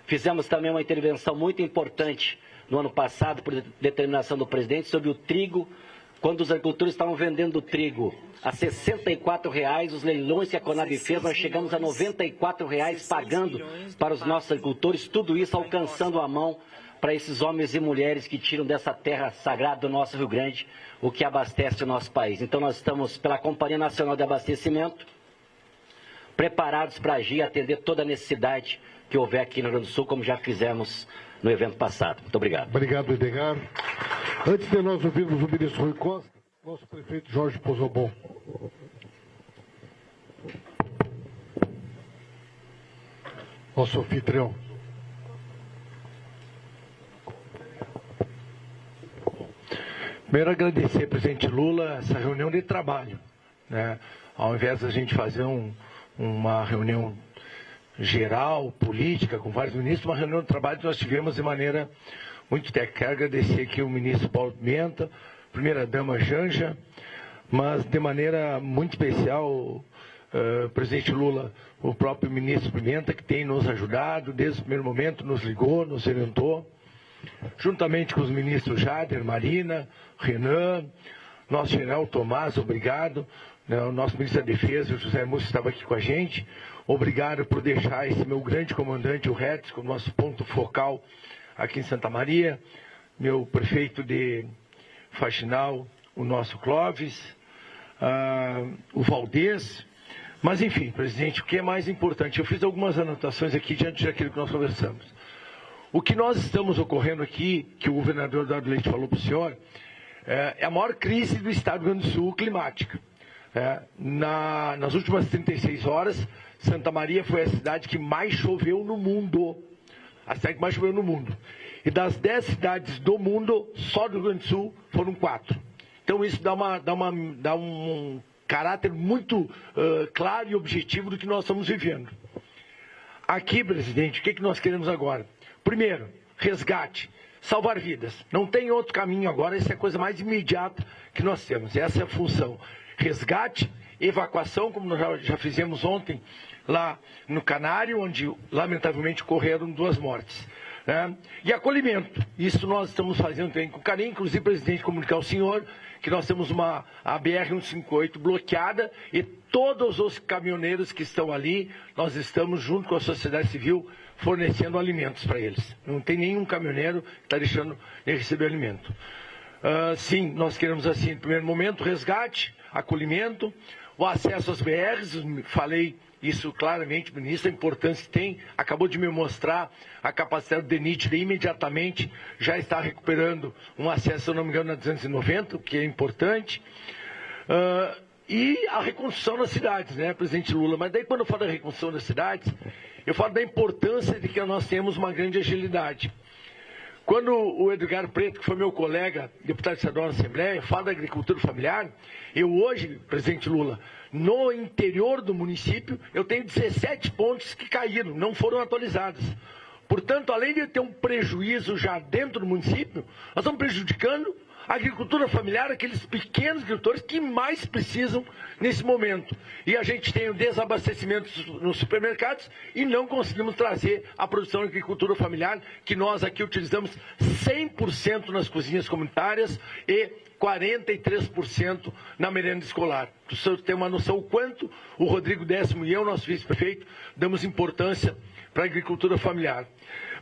Fizemos também uma intervenção muito importante no ano passado, por determinação do presidente, sobre o trigo, quando os agricultores estavam vendendo o trigo a R$ 64,00, os leilões que a Conab fez, nós chegamos a R$ 94,00 pagando para os nossos agricultores, tudo isso alcançando a mão para esses homens e mulheres que tiram dessa terra sagrada do nosso Rio Grande, o que abastece o nosso país. Então nós estamos, pela Companhia Nacional de Abastecimento, preparados para agir e atender toda a necessidade que houver aqui no Rio Grande do Sul, como já fizemos no evento passado. Muito obrigado. Obrigado, Edgar. Antes de nós ouvirmos o ministro Rui Costa, nosso prefeito Jorge Pozobon. Nosso anfitrião. Primeiro, agradecer, presidente Lula, essa reunião de trabalho, né? Ao invés da gente fazer uma reunião geral, política, com vários ministros, uma reunião de trabalho que nós tivemos de maneira muito técnica. Quero agradecer aqui o ministro Paulo Pimenta, primeira-dama Janja, mas de maneira muito especial, presidente Lula, o próprio ministro Pimenta, que tem nos ajudado, desde o primeiro momento, nos ligou, nos orientou, juntamente com os ministros Jader, Marina, Renan, nosso general Tomás, obrigado, o nosso ministro da Defesa, o José Múcio, estava aqui com a gente, obrigado por deixar esse meu grande comandante, o Retz, como nosso ponto focal aqui em Santa Maria, meu prefeito de Faxinal, o nosso Clóvis, o Valdez, mas enfim, presidente, o que é mais importante? Eu fiz algumas anotações aqui diante daquilo que nós conversamos. O que nós estamos ocorrendo aqui, que o governador Eduardo Leite falou para o senhor, é a maior crise do estado do Rio Grande do Sul climática. Nas últimas 36 horas, Santa Maria foi a cidade que mais choveu no mundo. A cidade que mais choveu no mundo. E das 10 cidades do mundo, só do Rio Grande do Sul foram 4. Então isso dá um caráter muito claro e objetivo do que nós estamos vivendo. Aqui, presidente, o que nós queremos agora? Primeiro, resgate, salvar vidas. Não tem outro caminho agora, essa é a coisa mais imediata que nós temos. Essa é a função. Resgate, evacuação, como nós já fizemos ontem, lá no Canário, onde lamentavelmente ocorreram 2 mortes. Né? E acolhimento, isso nós estamos fazendo também com carinho, inclusive, presidente, comunicar ao senhor que nós temos a BR-158 bloqueada e todos os caminhoneiros que estão ali, nós estamos junto com a sociedade civil fornecendo alimentos para eles. Não tem nenhum caminhoneiro que está deixando de receber alimento. Sim, nós queremos assim, no primeiro momento, resgate, acolhimento, o acesso às BRs, falei isso claramente, ministro, a importância que tem, acabou de me mostrar a capacidade do DENIT de imediatamente já está recuperando um acesso, se eu não me engano, na 290, o que é importante. e a reconstrução das cidades, né, presidente Lula? Mas daí quando eu falo da reconstrução das cidades, eu falo da importância de que nós temos uma grande agilidade. Quando o Edgar Preto, que foi meu colega, deputado estadual na Assembleia, fala da agricultura familiar, eu hoje, presidente Lula, no interior do município, eu tenho 17 pontes que caíram, não foram atualizadas. Portanto, além de ter um prejuízo já dentro do município, nós estamos prejudicando a agricultura familiar, aqueles pequenos agricultores que mais precisam nesse momento. E a gente tem o desabastecimento nos supermercados e não conseguimos trazer a produção de agricultura familiar, que nós aqui utilizamos 100% nas cozinhas comunitárias e 43% na merenda escolar. Para o senhor ter uma noção o quanto o Rodrigo Décimo e eu, nosso vice-prefeito, damos importância para a agricultura familiar.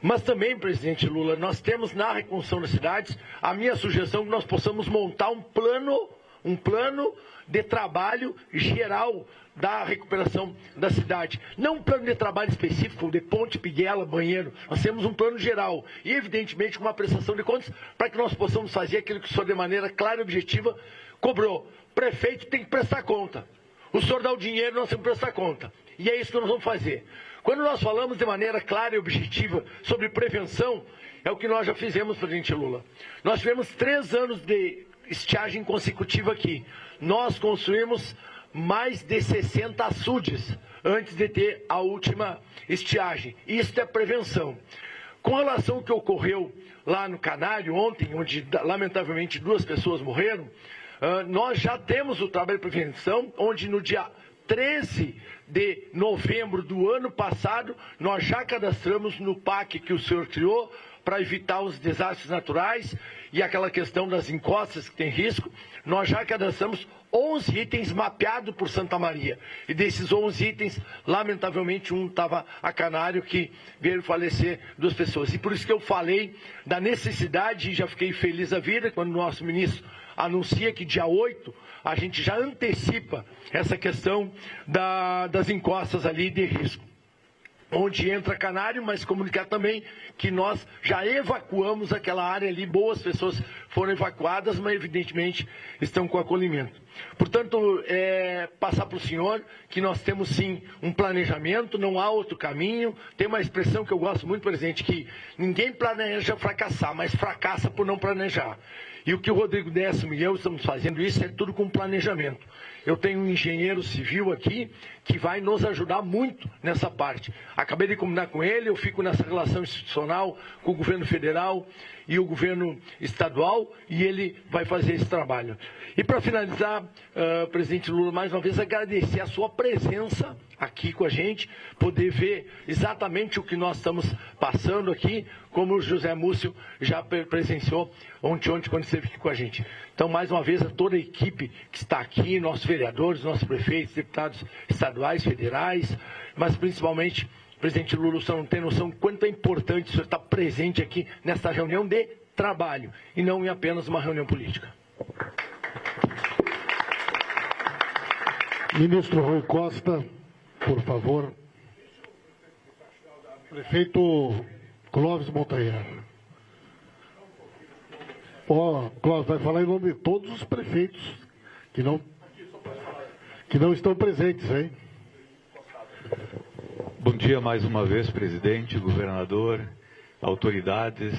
Mas também, presidente Lula, nós temos na reconstrução das cidades a minha sugestão que nós possamos montar um plano de trabalho geral da recuperação da cidade. Não um plano de trabalho específico, de ponte, piguela, banheiro. Nós temos um plano geral e, evidentemente, com uma prestação de contas para que nós possamos fazer aquilo que o senhor, de maneira clara e objetiva, cobrou. Prefeito tem que prestar conta. O senhor dá o dinheiro, nós temos que prestar conta. E é isso que nós vamos fazer. Quando nós falamos de maneira clara e objetiva sobre prevenção, é o que nós já fizemos, presidente Lula. Nós tivemos 3 anos de estiagem consecutiva aqui. Nós construímos mais de 60 açudes antes de ter a última estiagem. Isso é prevenção. Com relação ao que ocorreu lá no Canário ontem, onde lamentavelmente 2 pessoas morreram, nós já temos o trabalho de prevenção, onde no dia 13 de novembro do ano passado, nós já cadastramos no PAC que o senhor criou para evitar os desastres naturais e aquela questão das encostas que tem risco. Nós já cadastramos 11 itens mapeados por Santa Maria. E desses 11 itens, lamentavelmente, um estava a Canário, que veio falecer 2 pessoas. E por isso que eu falei da necessidade, e já fiquei feliz da vida, quando o nosso ministro anuncia que dia 8 a gente já antecipa essa questão das encostas ali de risco. Onde entra Canário, mas comunicar também que nós já evacuamos aquela área ali, boas pessoas foram evacuadas, mas evidentemente estão com acolhimento. Portanto, passar para o senhor que nós temos sim um planejamento, não há outro caminho. Tem uma expressão que eu gosto muito, presidente, que ninguém planeja fracassar, mas fracassa por não planejar. E o que o Rodrigo Décimo e eu estamos fazendo isso é tudo com planejamento. Eu tenho um engenheiro civil aqui que vai nos ajudar muito nessa parte. Acabei de combinar com ele, eu fico nessa relação institucional com o governo federal e o governo estadual e ele vai fazer esse trabalho. E para finalizar, presidente Lula, mais uma vez agradecer a sua presença aqui com a gente, poder ver exatamente o que nós estamos passando aqui, como o José Múcio já presenciou ontem quando esteve aqui com a gente. Então, mais uma vez, a toda a equipe que está aqui, nossos vereadores, nossos prefeitos, deputados estaduais, federais, mas principalmente, presidente Lula, o senhor não tem noção quanto é importante o senhor estar presente aqui nesta reunião de trabalho e não em apenas uma reunião política. Ministro Rui Costa, por favor. Prefeito Clóvis Montanher. Clóvis, vai falar em nome de todos os prefeitos que não estão presentes, hein? Bom dia mais uma vez, presidente, governador, autoridades.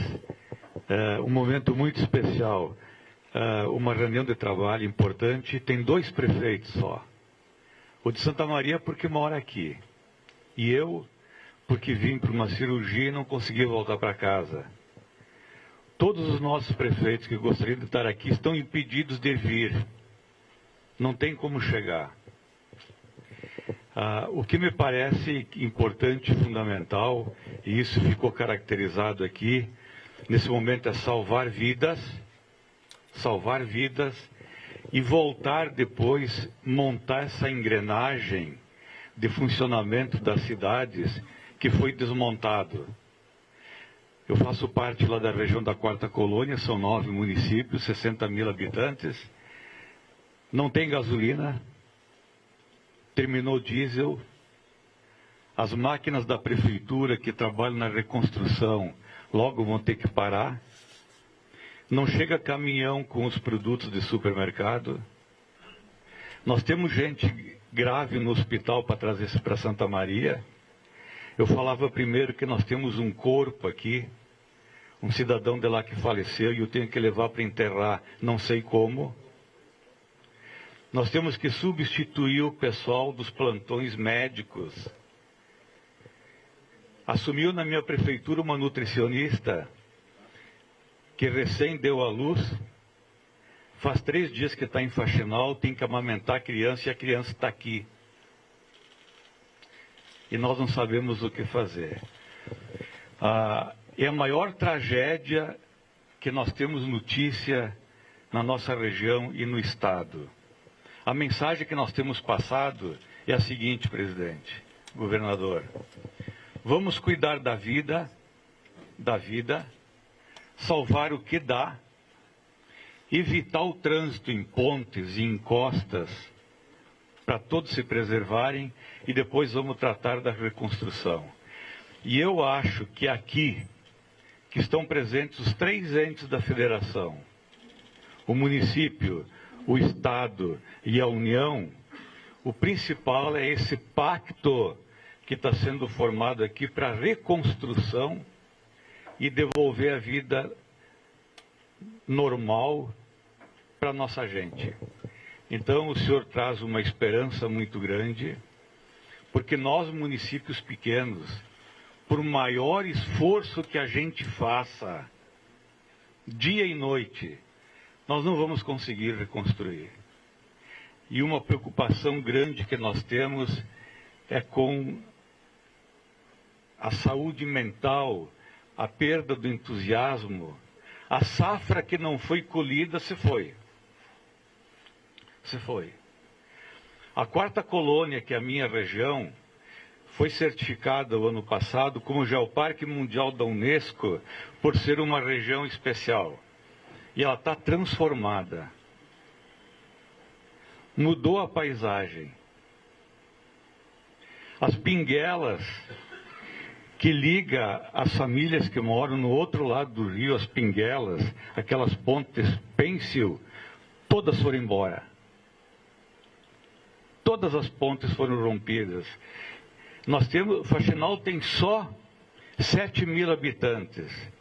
Um momento muito especial. Uma reunião de trabalho importante. Tem 2 prefeitos só. O de Santa Maria porque mora aqui. E eu porque vim para uma cirurgia e não consegui voltar para casa. Todos os nossos prefeitos que gostariam de estar aqui estão impedidos de vir. Não tem como chegar. O que me parece importante e fundamental, e isso ficou caracterizado aqui, nesse momento é salvar vidas e voltar depois, montar essa engrenagem de funcionamento das cidades que foi desmontado. Eu faço parte lá da região da 4ª Colônia, são 9 municípios, 60 mil habitantes. Não tem gasolina, terminou o diesel. As máquinas da prefeitura que trabalham na reconstrução logo vão ter que parar. Não chega caminhão com os produtos de supermercado. Nós temos gente grave no hospital para trazer para Santa Maria. Eu falava primeiro que nós temos um corpo aqui, um cidadão de lá que faleceu, e eu tenho que levar para enterrar, não sei como. Nós temos que substituir o pessoal dos plantões médicos. Assumiu na minha prefeitura uma nutricionista que recém deu à luz. Faz 3 dias que está em faxinal, tem que amamentar a criança e a criança está aqui. E nós não sabemos o que fazer. É a maior tragédia que nós temos notícia na nossa região e no Estado. A mensagem que nós temos passado é a seguinte, presidente, governador. Vamos cuidar da vida, salvar o que dá, evitar o trânsito em pontes e encostas para todos se preservarem e depois vamos tratar da reconstrução. E eu acho que aqui, que estão presentes os 3 entes da federação, o município, o Estado e a União, o principal é esse pacto que está sendo formado aqui para reconstrução e devolver a vida normal para a nossa gente. Então o senhor traz uma esperança muito grande, porque nós, municípios pequenos, por maior esforço que a gente faça, dia e noite, nós não vamos conseguir reconstruir. E uma preocupação grande que nós temos é com a saúde mental, a perda do entusiasmo, a safra que não foi colhida se foi. Se foi. A 4ª colônia, que é a minha região, foi certificada o ano passado como Geoparque Mundial da Unesco por ser uma região especial. E ela está transformada. Mudou a paisagem. As pinguelas que liga as famílias que moram no outro lado do rio, as pinguelas, aquelas pontes pêncil, todas foram embora. Todas as pontes foram rompidas. Faxinal tem só 7.000 habitantes.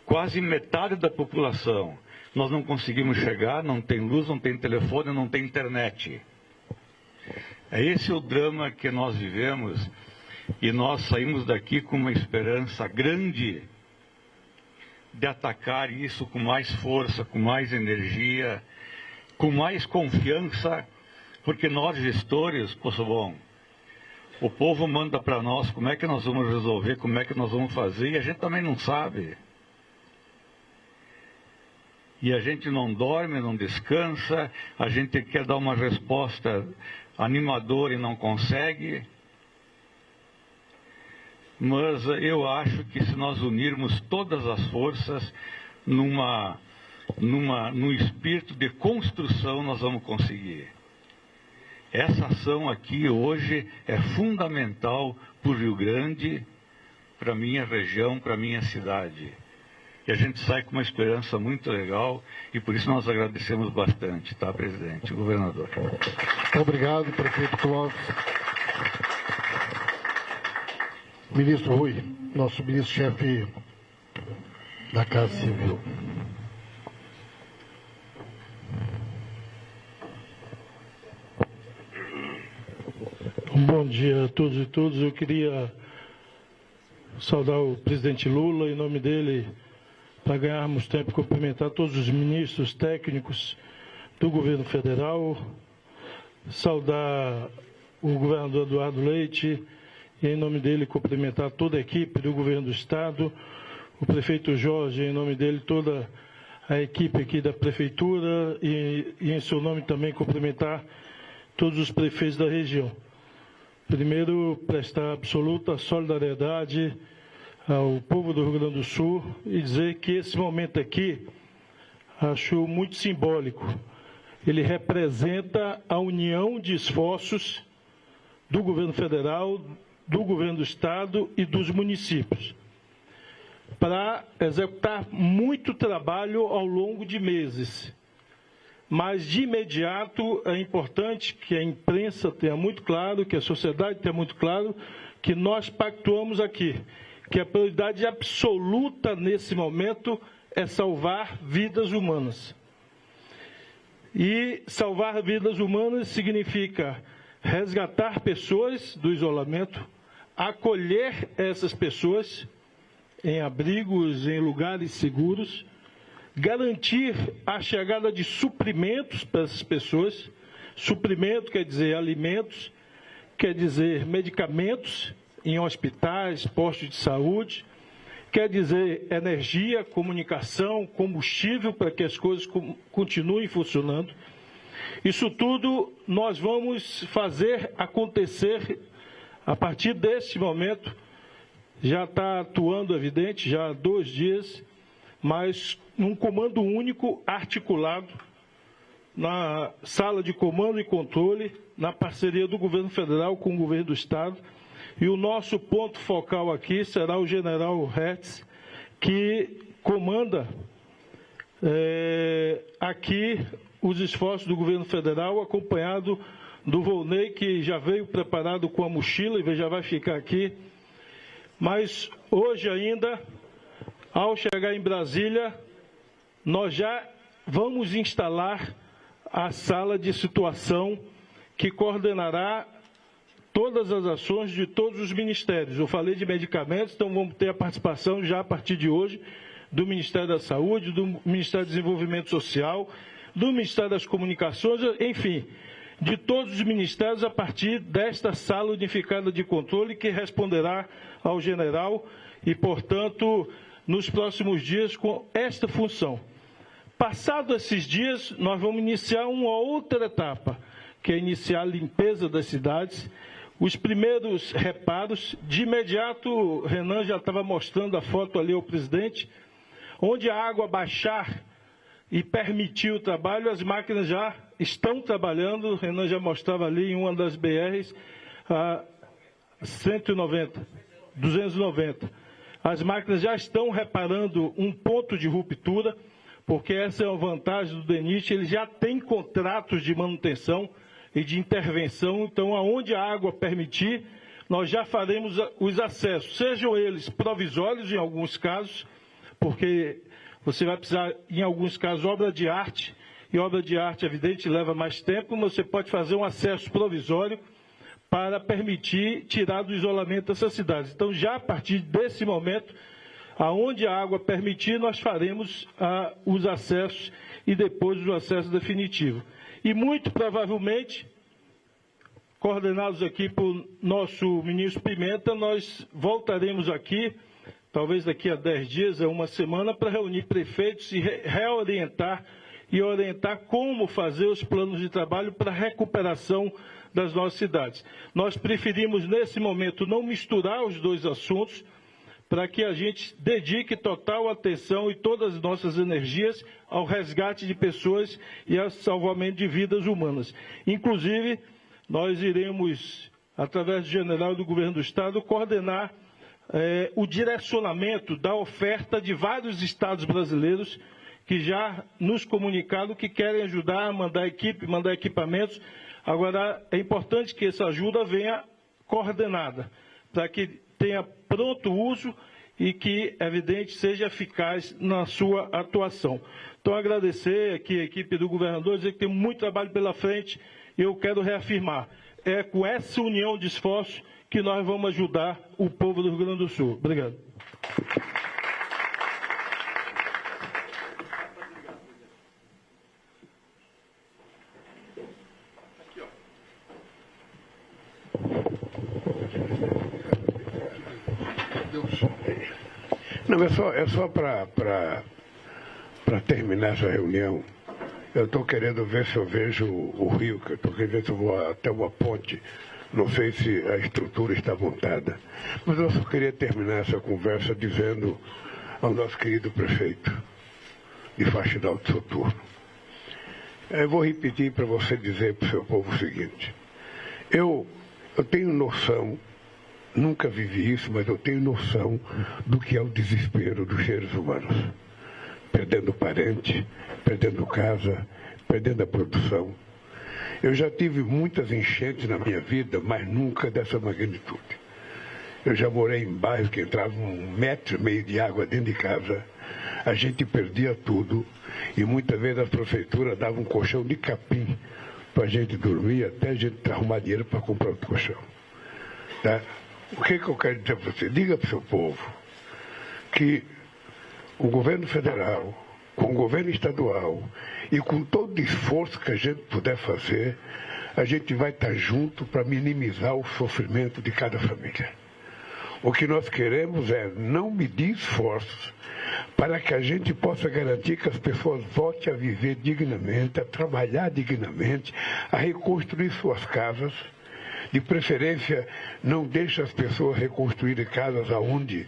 Quase metade da população. Nós não conseguimos chegar, não tem luz, não tem telefone, não tem internet. Esse é o drama que nós vivemos. E nós saímos daqui com uma esperança grande de atacar isso com mais força, com mais energia, com mais confiança, porque nós, gestores, o povo manda para nós como é que nós vamos resolver, como é que nós vamos fazer, e a gente também não sabe. E a gente não dorme, não descansa, a gente quer dar uma resposta animadora e não consegue. Mas eu acho que se nós unirmos todas as forças num espírito de construção, nós vamos conseguir. Essa ação aqui hoje é fundamental para o Rio Grande, para a minha região, para a minha cidade. E a gente sai com uma esperança muito legal e por isso nós agradecemos bastante, tá, presidente, governador. Obrigado, prefeito Clóvis. Ministro Rui, nosso ministro-chefe da Casa Civil. Bom dia a todos e todas. Eu queria saudar o presidente Lula, em nome dele, para ganharmos tempo, cumprimentar todos os ministros técnicos do governo federal, saudar o governador Eduardo Leite, e em nome dele cumprimentar toda a equipe do governo do estado, o prefeito Jorge, em nome dele toda a equipe aqui da prefeitura e em seu nome também cumprimentar todos os prefeitos da região. Primeiro, prestar absoluta solidariedade ao povo do Rio Grande do Sul e dizer que esse momento aqui acho muito simbólico. Ele representa a união de esforços do governo federal, do governo do estado e dos municípios para executar muito trabalho ao longo de meses. mas de imediato é importante que a imprensa tenha muito claro, que a sociedade tenha muito claro, que nós pactuamos aqui, que a prioridade absoluta nesse momento é salvar vidas humanas. E salvar vidas humanas significa resgatar pessoas do isolamento, acolher essas pessoas em abrigos, em lugares seguros, garantir a chegada de suprimentos para essas pessoas. Suprimento quer dizer alimentos, quer dizer medicamentos em hospitais, postos de saúde, quer dizer energia, comunicação, combustível para que as coisas continuem funcionando. Isso tudo nós vamos fazer acontecer a partir desse momento. Já está atuando, evidente, já há 2 dias, mas num comando único, articulado, na sala de comando e controle, na parceria do governo federal com o governo do estado. E o nosso ponto focal aqui será o general Hertz, que comanda aqui os esforços do governo federal, acompanhado do Volney, que já veio preparado com a mochila e já vai ficar aqui. Mas hoje ainda, ao chegar em Brasília, nós já vamos instalar a sala de situação que coordenará todas as ações de todos os ministérios. Eu falei de medicamentos, então vamos ter a participação já a partir de hoje do Ministério da Saúde, do Ministério do Desenvolvimento Social, do Ministério das Comunicações, enfim, de todos os ministérios a partir desta sala unificada de controle que responderá ao general e, portanto, nos próximos dias com esta função. Passados esses dias, nós vamos iniciar uma outra etapa, que é iniciar a limpeza das cidades, os primeiros reparos. De imediato, Renan já estava mostrando a foto ali ao presidente, onde a água baixar e permitir o trabalho, as máquinas já estão trabalhando. O Renan já mostrava ali em uma das BRs, a 290. As máquinas já estão reparando um ponto de ruptura, porque essa é uma vantagem do DENIT, ele já tem contratos de manutenção e de intervenção, então aonde a água permitir, nós já faremos os acessos, sejam eles provisórios em alguns casos, porque você vai precisar, em alguns casos, obra de arte, e obra de arte, evidente, leva mais tempo, mas você pode fazer um acesso provisório para permitir tirar do isolamento essas cidades. Então, já a partir desse momento, aonde a água permitir, nós faremos os acessos e depois o acesso definitivo. E muito provavelmente, coordenados aqui por nosso ministro Pimenta, nós voltaremos aqui, talvez daqui a 10 dias, a uma semana, para reunir prefeitos e reorientar e orientar como fazer os planos de trabalho para a recuperação das nossas cidades. Nós preferimos, nesse momento, não misturar os dois assuntos, para que a gente dedique total atenção e todas as nossas energias ao resgate de pessoas e ao salvamento de vidas humanas. Inclusive, nós iremos, através do general do governo do estado, coordenar o direcionamento da oferta de vários estados brasileiros que já nos comunicaram que querem ajudar a mandar equipe, mandar equipamentos. Agora, é importante que essa ajuda venha coordenada, para que tenha pronto uso e que, evidente, seja eficaz na sua atuação. Então, agradecer aqui a equipe do governador, dizer que tem muito trabalho pela frente, e eu quero reafirmar, é com essa união de esforços que nós vamos ajudar o povo do Rio Grande do Sul. Obrigado. Não, é só para terminar essa reunião. Eu estou querendo ver se eu vejo o rio, que eu estou querendo ver se eu vou até uma ponte. Não sei se a estrutura está montada. Mas eu só queria terminar essa conversa dizendo ao nosso querido prefeito de Faxinal de Soturno. Eu vou repetir para você dizer para o seu povo o seguinte. Eu tenho noção, nunca vivi isso, mas eu tenho noção do que é o desespero dos seres humanos. Perdendo parente, perdendo casa, perdendo a produção. Eu já tive muitas enchentes na minha vida, mas nunca dessa magnitude. Eu já morei em bairros que entrava 1,5 metro de água dentro de casa. A gente perdia tudo e muitas vezes a prefeitura dava um colchão de capim para a gente dormir até a gente arrumar dinheiro para comprar outro colchão. Tá? O que eu quero dizer para você? Diga para o seu povo que o governo federal, com o governo estadual e com todo o esforço que a gente puder fazer, a gente vai estar junto para minimizar o sofrimento de cada família. O que nós queremos é não medir esforços para que a gente possa garantir que as pessoas voltem a viver dignamente, a trabalhar dignamente, a reconstruir suas casas. De preferência, não deixe as pessoas reconstruírem casas aonde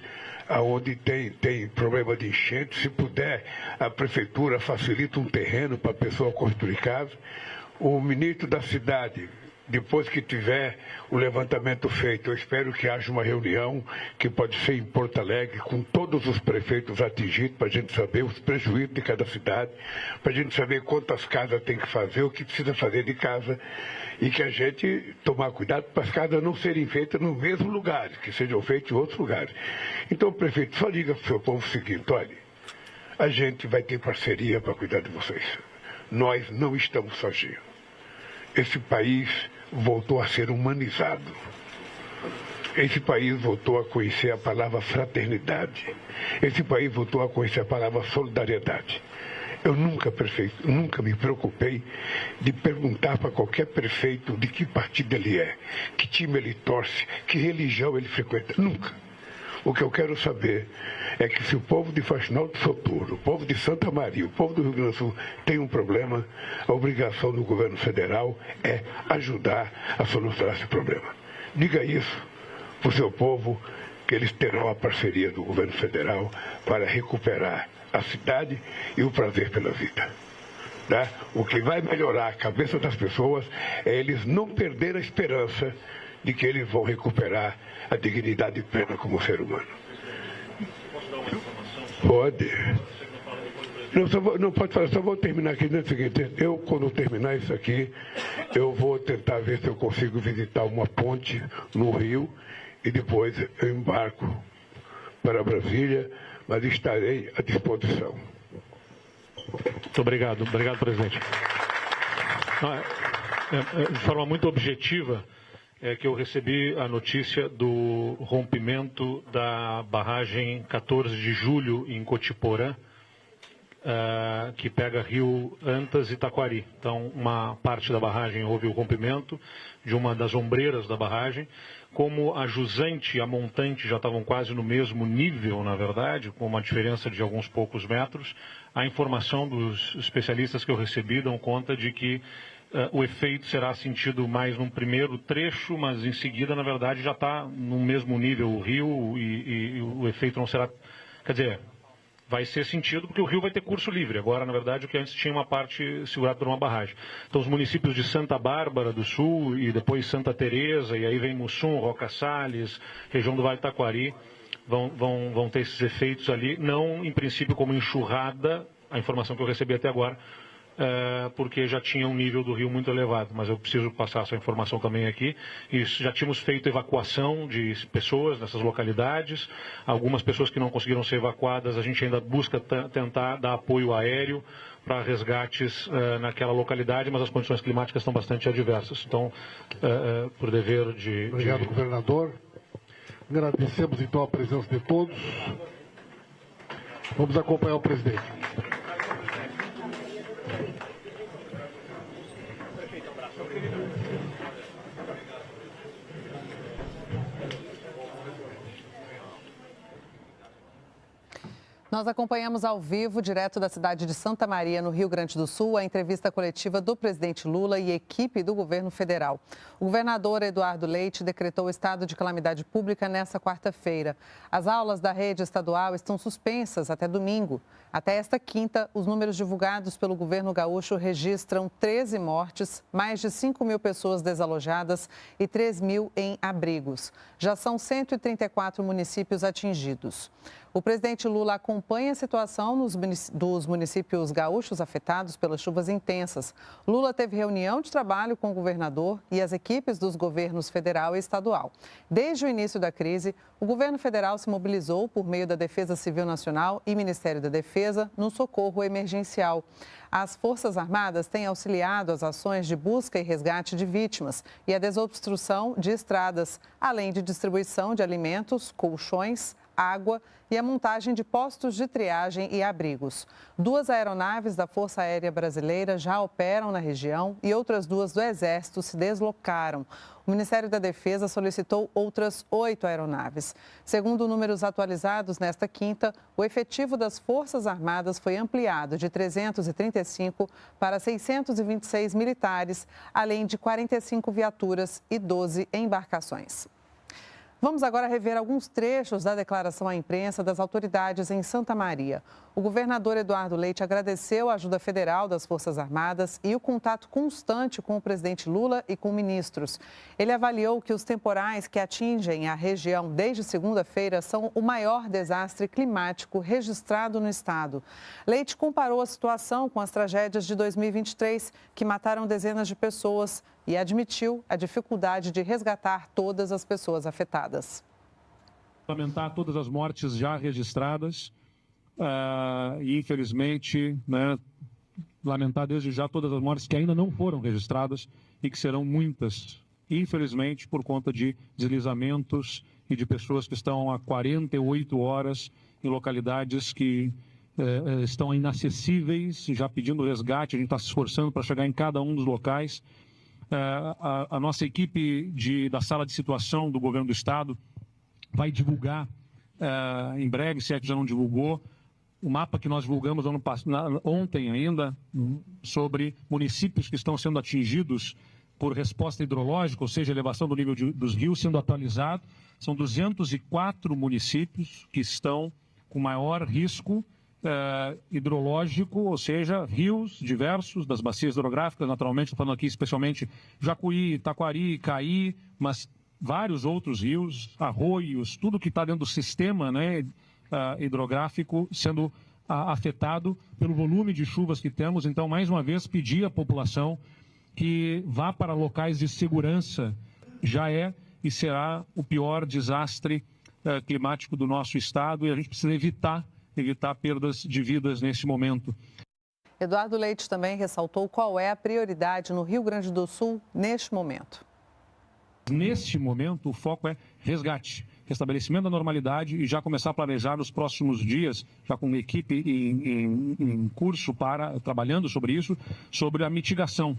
tem problema de enchente. Se puder, a prefeitura facilita um terreno para a pessoa construir casa. O ministro da cidade, depois que tiver o levantamento feito, eu espero que haja uma reunião que pode ser em Porto Alegre com todos os prefeitos atingidos para a gente saber os prejuízos de cada cidade, para a gente saber quantas casas tem que fazer, o que precisa fazer de casa e que a gente tomar cuidado para as casas não serem feitas no mesmo lugar, que sejam feitas em outros lugares. Então, prefeito, só diga para o seu povo o seguinte: olha, a gente vai ter parceria para cuidar de vocês. Nós não estamos sozinhos. Esse país voltou a ser humanizado. Esse país voltou a conhecer a palavra fraternidade. Esse país voltou a conhecer a palavra solidariedade. Eu nunca me preocupei de perguntar para qualquer prefeito de que partido ele é, que time ele torce, que religião ele frequenta. Nunca. O que eu quero saber é que se o povo de Faxinal do Soturno, o povo de Santa Maria, o povo do Rio Grande do Sul tem um problema, a obrigação do governo federal é ajudar a solucionar esse problema. Diga isso para o seu povo, que eles terão a parceria do governo federal para recuperar a cidade e o prazer pela vida. Tá? O que vai melhorar a cabeça das pessoas é eles não perderem a esperança de que eles vão recuperar a dignidade plena como ser humano. Posso dar uma informação? Pode. Não pode falar, só vou terminar aqui no seguinte: eu, quando terminar isso aqui, eu vou tentar ver se eu consigo visitar uma ponte no Rio e depois eu embarco para Brasília, mas estarei à disposição. Muito obrigado. Obrigado, presidente. De forma muito objetiva, é que eu recebi a notícia do rompimento da barragem 14 de julho em Cotiporã, que pega Rio Antas e Taquari. Então, uma parte da barragem houve o rompimento de uma das ombreiras da barragem. Como a jusante e a montante já estavam quase no mesmo nível, na verdade, com uma diferença de alguns poucos metros, a informação dos especialistas que eu recebi dão conta de que o efeito será sentido mais num primeiro trecho, mas em seguida, na verdade, já está no mesmo nível o rio e o efeito não será... Quer dizer, vai ser sentido porque o rio vai ter curso livre. Agora, na verdade, o que antes tinha uma parte segurada por uma barragem. Então, os municípios de Santa Bárbara do Sul e depois Santa Teresa, e aí vem Mussum, Roca Salles, região do Vale do Taquari, vão ter esses efeitos ali, não, em princípio, como enxurrada, a informação que eu recebi até agora, porque já tinha um nível do rio muito elevado, mas eu preciso passar essa informação também aqui. E já tínhamos feito evacuação de pessoas nessas localidades, algumas pessoas que não conseguiram ser evacuadas, a gente ainda busca tentar dar apoio aéreo para resgates naquela localidade, mas as condições climáticas estão bastante adversas. Então, por dever de... Obrigado, governador. Agradecemos então a presença de todos. Vamos acompanhar o presidente. Nós acompanhamos ao vivo, direto da cidade de Santa Maria, no Rio Grande do Sul, a entrevista coletiva do presidente Lula e equipe do governo federal. O governador Eduardo Leite decretou o estado de calamidade pública nesta quarta-feira. As aulas da rede estadual estão suspensas até domingo. Até esta quinta, os números divulgados pelo governo gaúcho registram 13 mortes, mais de 5.000 pessoas desalojadas e 3.000 em abrigos. Já são 134 municípios atingidos. O presidente Lula acompanha a situação dos municípios gaúchos afetados pelas chuvas intensas. Lula teve reunião de trabalho com o governador e as equipes dos governos federal e estadual. Desde o início da crise, o governo federal se mobilizou por meio da Defesa Civil Nacional e Ministério da Defesa no socorro emergencial. As Forças Armadas têm auxiliado as ações de busca e resgate de vítimas e a desobstrução de estradas, além de distribuição de alimentos, colchões, água e a montagem de postos de triagem e abrigos. 2 aeronaves da Força Aérea Brasileira já operam na região e outras 2 do Exército se deslocaram. O Ministério da Defesa solicitou outras 8 aeronaves. Segundo números atualizados nesta quinta, o efetivo das Forças Armadas foi ampliado de 335 para 626 militares, além de 45 viaturas e 12 embarcações. Vamos agora rever alguns trechos da declaração à imprensa das autoridades em Santa Maria. O governador Eduardo Leite agradeceu a ajuda federal das Forças Armadas e o contato constante com o presidente Lula e com ministros. Ele avaliou que os temporais que atingem a região desde segunda-feira são o maior desastre climático registrado no estado. Leite comparou a situação com as tragédias de 2023, que mataram dezenas de pessoas, e admitiu a dificuldade de resgatar todas as pessoas afetadas. Lamentar todas as mortes já registradas e, infelizmente, lamentar desde já todas as mortes que ainda não foram registradas e que serão muitas, infelizmente, por conta de deslizamentos e de pessoas que estão há 48 horas em localidades que estão inacessíveis, já pedindo resgate. A gente está se esforçando para chegar em cada um dos locais. A nossa equipe da sala de situação do governo do estado vai divulgar em breve, se é que já não divulgou, o mapa que nós divulgamos ontem ainda, sobre municípios que estão sendo atingidos por resposta hidrológica, ou seja, elevação do nível dos rios sendo atualizado. São 204 municípios que estão com maior risco hidrológico, ou seja, rios diversos das bacias hidrográficas, naturalmente, estou falando aqui especialmente Jacuí, Taquari, Caí, mas vários outros rios, arroios, tudo que está dentro do sistema hidrográfico sendo afetado pelo volume de chuvas que temos. Então, mais uma vez, pedir à população que vá para locais de segurança. Já é e será o pior desastre climático do nosso estado e a gente precisa evitar perdas de vidas nesse momento. Eduardo Leite também ressaltou qual é a prioridade no Rio Grande do Sul neste momento. Neste momento, o foco é resgate, restabelecimento da normalidade e já começar a planejar nos próximos dias, já com uma equipe em curso trabalhando sobre isso, sobre a mitigação.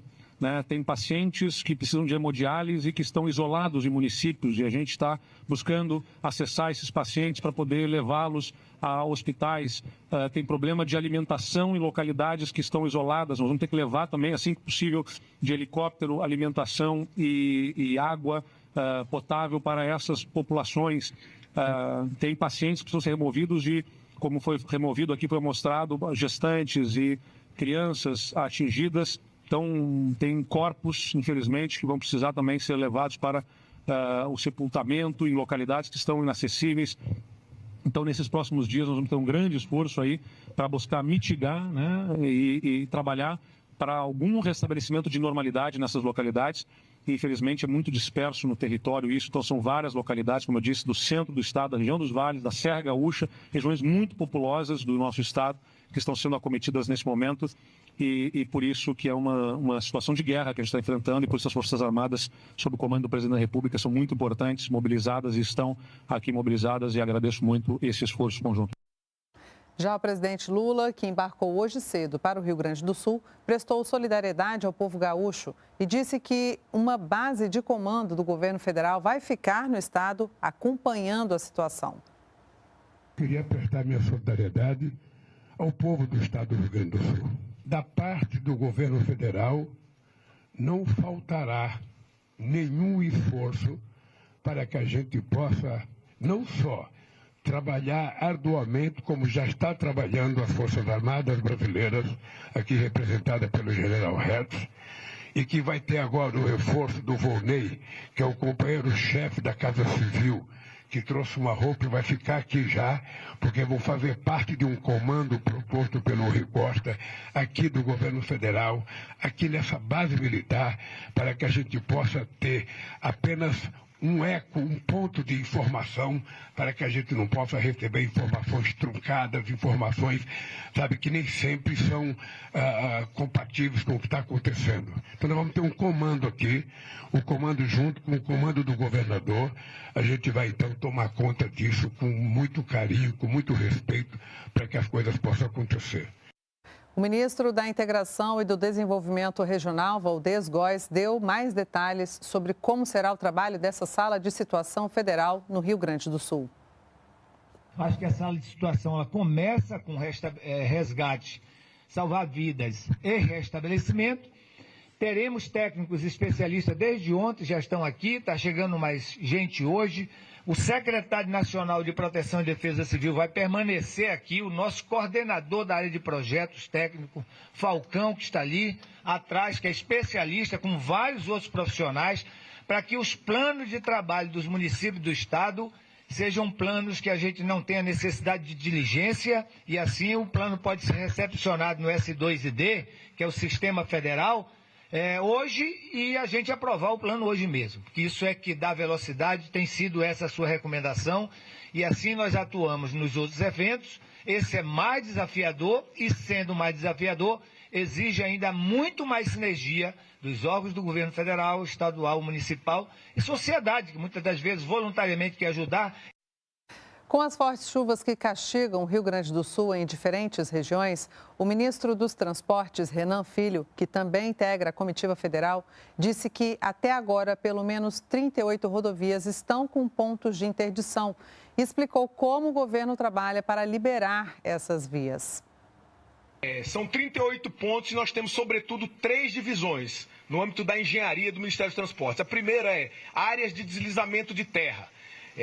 Tem pacientes que precisam de hemodiálise e que estão isolados em municípios e a gente está buscando acessar esses pacientes para poder levá-los a hospitais. Tem problema de alimentação em localidades que estão isoladas. Nós vamos ter que levar também, assim que possível, de helicóptero, alimentação e água potável para essas populações. Tem pacientes que precisam ser removidos como foi removido aqui, foi mostrado, gestantes e crianças atingidas. Então, tem corpos, infelizmente, que vão precisar também ser levados para o sepultamento em localidades que estão inacessíveis. Então, nesses próximos dias, nós vamos ter um grande esforço aí para buscar mitigar e trabalhar para algum restabelecimento de normalidade nessas localidades. E, infelizmente, é muito disperso no território isso. Então, são várias localidades, como eu disse, do centro do estado, da região dos vales, da Serra Gaúcha, regiões muito populosas do nosso estado, que estão sendo acometidas nesse momento. E por isso que é uma situação de guerra que a gente está enfrentando e por isso as Forças Armadas, sob o comando do Presidente da República, são muito importantes, mobilizadas e estão aqui mobilizadas e agradeço muito esse esforço conjunto. Já o presidente Lula, que embarcou hoje cedo para o Rio Grande do Sul, prestou solidariedade ao povo gaúcho e disse que uma base de comando do governo federal vai ficar no estado acompanhando a situação. Queria prestar minha solidariedade ao povo do estado do Rio Grande do Sul. Da parte do governo federal, não faltará nenhum esforço para que a gente possa não só trabalhar arduamente, como já está trabalhando as Forças Armadas Brasileiras, aqui representada pelo general Hertz, e que vai ter agora o reforço do Volney, que é o companheiro-chefe da Casa Civil, que trouxe uma roupa e vai ficar aqui já, porque vou fazer parte de um comando proposto pelo Rui Costa, aqui do governo federal, aqui nessa base militar, para que a gente possa ter apenas um eco, um ponto de informação, para que a gente não possa receber informações truncadas, informações, sabe, que nem sempre são compatíveis com o que está acontecendo. Então nós vamos ter um comando aqui, o comando junto com o comando do governador. A gente vai então tomar conta disso com muito carinho, com muito respeito, para que as coisas possam acontecer. O ministro da Integração e do Desenvolvimento Regional, Valdez Góes, deu mais detalhes sobre como será o trabalho dessa sala de situação federal no Rio Grande do Sul. Acho que a sala de situação ela começa com resgate, salvar vidas e restabelecimento. Teremos técnicos especialistas desde ontem, já estão aqui, está chegando mais gente hoje. O secretário nacional de Proteção e Defesa Civil vai permanecer aqui, o nosso coordenador da área de projetos técnico, Falcão, que está ali atrás, que é especialista, com vários outros profissionais, para que os planos de trabalho dos municípios do estado sejam planos que a gente não tenha necessidade de diligência, e assim o plano pode ser recepcionado no S2ID, que é o sistema federal, hoje, e a gente aprovar o plano hoje mesmo, porque isso é que dá velocidade, tem sido essa a sua recomendação, e assim nós atuamos nos outros eventos. Esse é mais desafiador, e sendo mais desafiador, exige ainda muito mais sinergia dos órgãos do governo federal, estadual, municipal e sociedade, que muitas das vezes voluntariamente quer ajudar. Com as fortes chuvas que castigam o Rio Grande do Sul em diferentes regiões, o ministro dos Transportes, Renan Filho, que também integra a comitiva federal, disse que até agora pelo menos 38 rodovias estão com pontos de interdição e explicou como o governo trabalha para liberar essas vias. São 38 pontos e nós temos, sobretudo, 3 divisões no âmbito da engenharia do Ministério dos Transportes. A primeira é áreas de deslizamento de terra.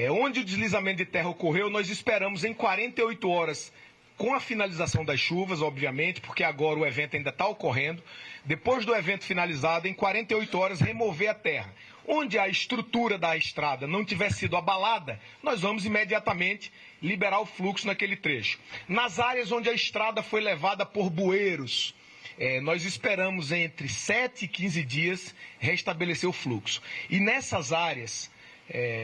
Onde o deslizamento de terra ocorreu, nós esperamos em 48 horas, com a finalização das chuvas, obviamente, porque agora o evento ainda está ocorrendo. Depois do evento finalizado, em 48 horas, remover a terra. Onde a estrutura da estrada não tiver sido abalada, nós vamos imediatamente liberar o fluxo naquele trecho. Nas áreas onde a estrada foi levada por bueiros, nós esperamos entre 7 e 15 dias restabelecer o fluxo. E nessas áreas,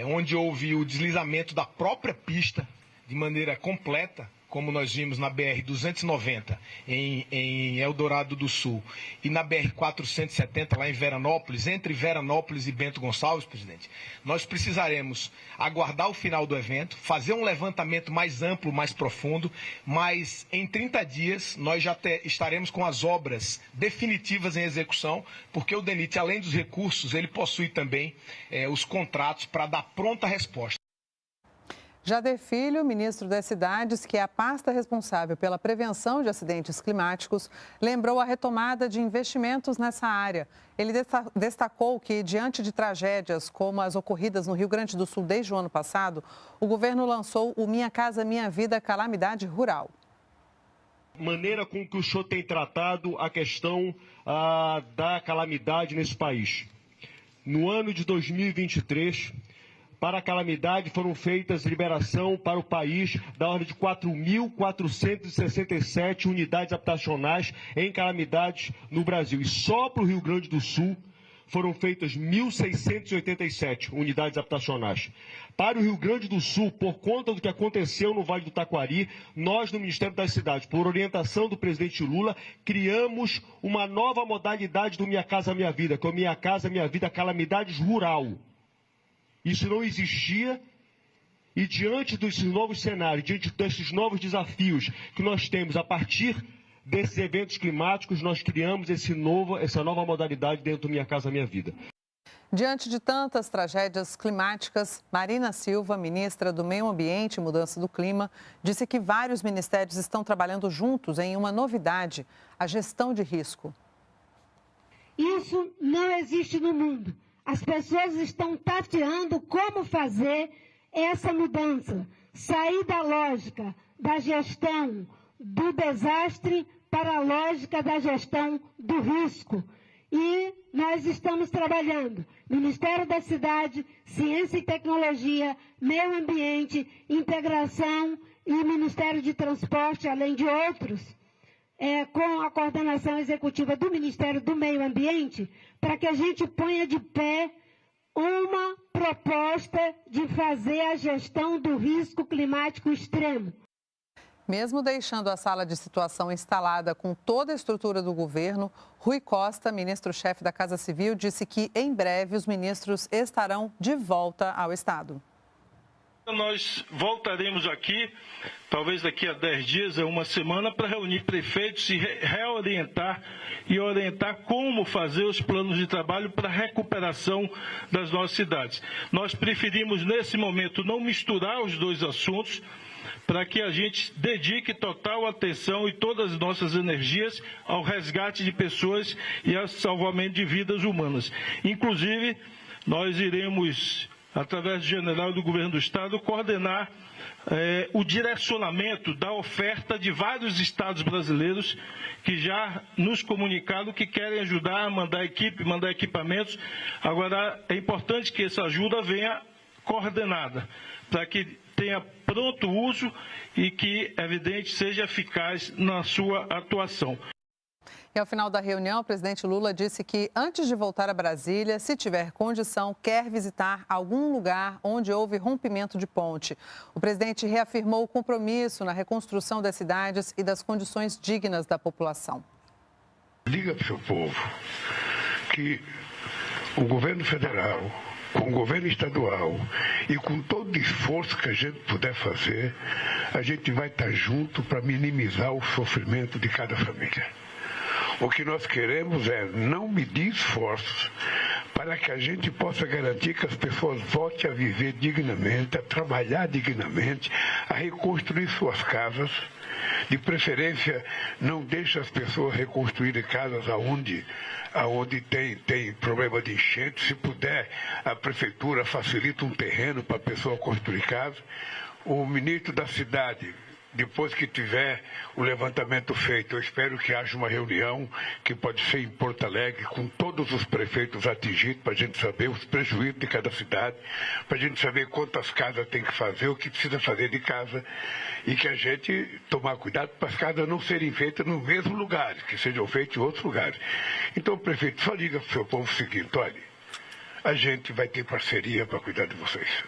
onde houve o deslizamento da própria pista de maneira completa, como nós vimos na BR-290 em Eldorado do Sul e na BR-470 lá em Veranópolis, entre Veranópolis e Bento Gonçalves, presidente, nós precisaremos aguardar o final do evento, fazer um levantamento mais amplo, mais profundo, mas em 30 dias nós já estaremos com as obras definitivas em execução, porque o DENIT, além dos recursos, ele possui também os contratos para dar pronta resposta. Jader Filho, ministro das Cidades, que é a pasta responsável pela prevenção de acidentes climáticos, lembrou a retomada de investimentos nessa área. Ele destacou que, diante de tragédias como as ocorridas no Rio Grande do Sul desde o ano passado, o governo lançou o Minha Casa Minha Vida Calamidade Rural. Maneira com que o senhor tem tratado a questão da calamidade nesse país. No ano de 2023... para a calamidade foram feitas liberação para o país da ordem de 4.467 unidades habitacionais em calamidades no Brasil. E só para o Rio Grande do Sul foram feitas 1.687 unidades habitacionais. Para o Rio Grande do Sul, por conta do que aconteceu no Vale do Taquari, nós no Ministério das Cidades, por orientação do presidente Lula, criamos uma nova modalidade do Minha Casa Minha Vida, que é o Minha Casa Minha Vida Calamidades Rural. Isso não existia, e diante desses novos cenários, diante desses novos desafios que nós temos a partir desses eventos climáticos, nós criamos essa nova modalidade dentro do Minha Casa Minha Vida. Diante de tantas tragédias climáticas, Marina Silva, ministra do Meio Ambiente e Mudança do Clima, disse que vários ministérios estão trabalhando juntos em uma novidade, a gestão de risco. Isso não existe no mundo. As pessoas estão tateando como fazer essa mudança, sair da lógica da gestão do desastre para a lógica da gestão do risco. E nós estamos trabalhando, Ministério da Cidade, Ciência e Tecnologia, Meio Ambiente, Integração e Ministério de Transporte, além de outros, com a coordenação executiva do Ministério do Meio Ambiente, para que a gente ponha de pé uma proposta de fazer a gestão do risco climático extremo. Mesmo deixando a sala de situação instalada com toda a estrutura do governo, Rui Costa, ministro-chefe da Casa Civil, disse que em breve os ministros estarão de volta ao Estado. Nós voltaremos aqui, talvez daqui a 10 dias, uma semana, para reunir prefeitos e reorientar e orientar como fazer os planos de trabalho para a recuperação das nossas cidades. Nós preferimos, nesse momento, não misturar os dois assuntos, para que a gente dedique total atenção e todas as nossas energias ao resgate de pessoas e ao salvamento de vidas humanas. Inclusive, nós iremos, através do general do governo do Estado, coordenar o direcionamento da oferta de vários estados brasileiros que já nos comunicaram que querem ajudar a mandar equipe, mandar equipamentos. Agora, é importante que essa ajuda venha coordenada, para que tenha pronto uso e que, evidente, seja eficaz na sua atuação. E ao final da reunião, o presidente Lula disse que, antes de voltar a Brasília, se tiver condição, quer visitar algum lugar onde houve rompimento de ponte. O presidente reafirmou o compromisso na reconstrução das cidades e das condições dignas da população. Diga para o seu povo que o governo federal, com o governo estadual e com todo o esforço que a gente puder fazer, a gente vai estar junto para minimizar o sofrimento de cada família. O que nós queremos é não medir esforços para que a gente possa garantir que as pessoas voltem a viver dignamente, a trabalhar dignamente, a reconstruir suas casas. De preferência, não deixe as pessoas reconstruírem casas aonde tem problema de enchente. Se puder, a prefeitura facilita um terreno para a pessoa construir casa. O ministro da cidade, depois que tiver o levantamento feito, eu espero que haja uma reunião que pode ser em Porto Alegre com todos os prefeitos atingidos para a gente saber os prejuízos de cada cidade, para a gente saber quantas casas tem que fazer, o que precisa fazer de casa e que a gente tomar cuidado para as casas não serem feitas no mesmo lugar, que sejam feitas em outros lugares. Então, prefeito, só diga para o seu povo o seguinte: olha, a gente vai ter parceria para cuidar de vocês.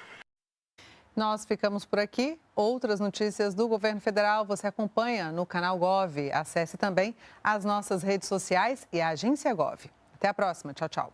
Nós ficamos por aqui. Outras notícias do governo federal você acompanha no canal Gov. Acesse também as nossas redes sociais e a Agência Gov. Até a próxima. Tchau, tchau.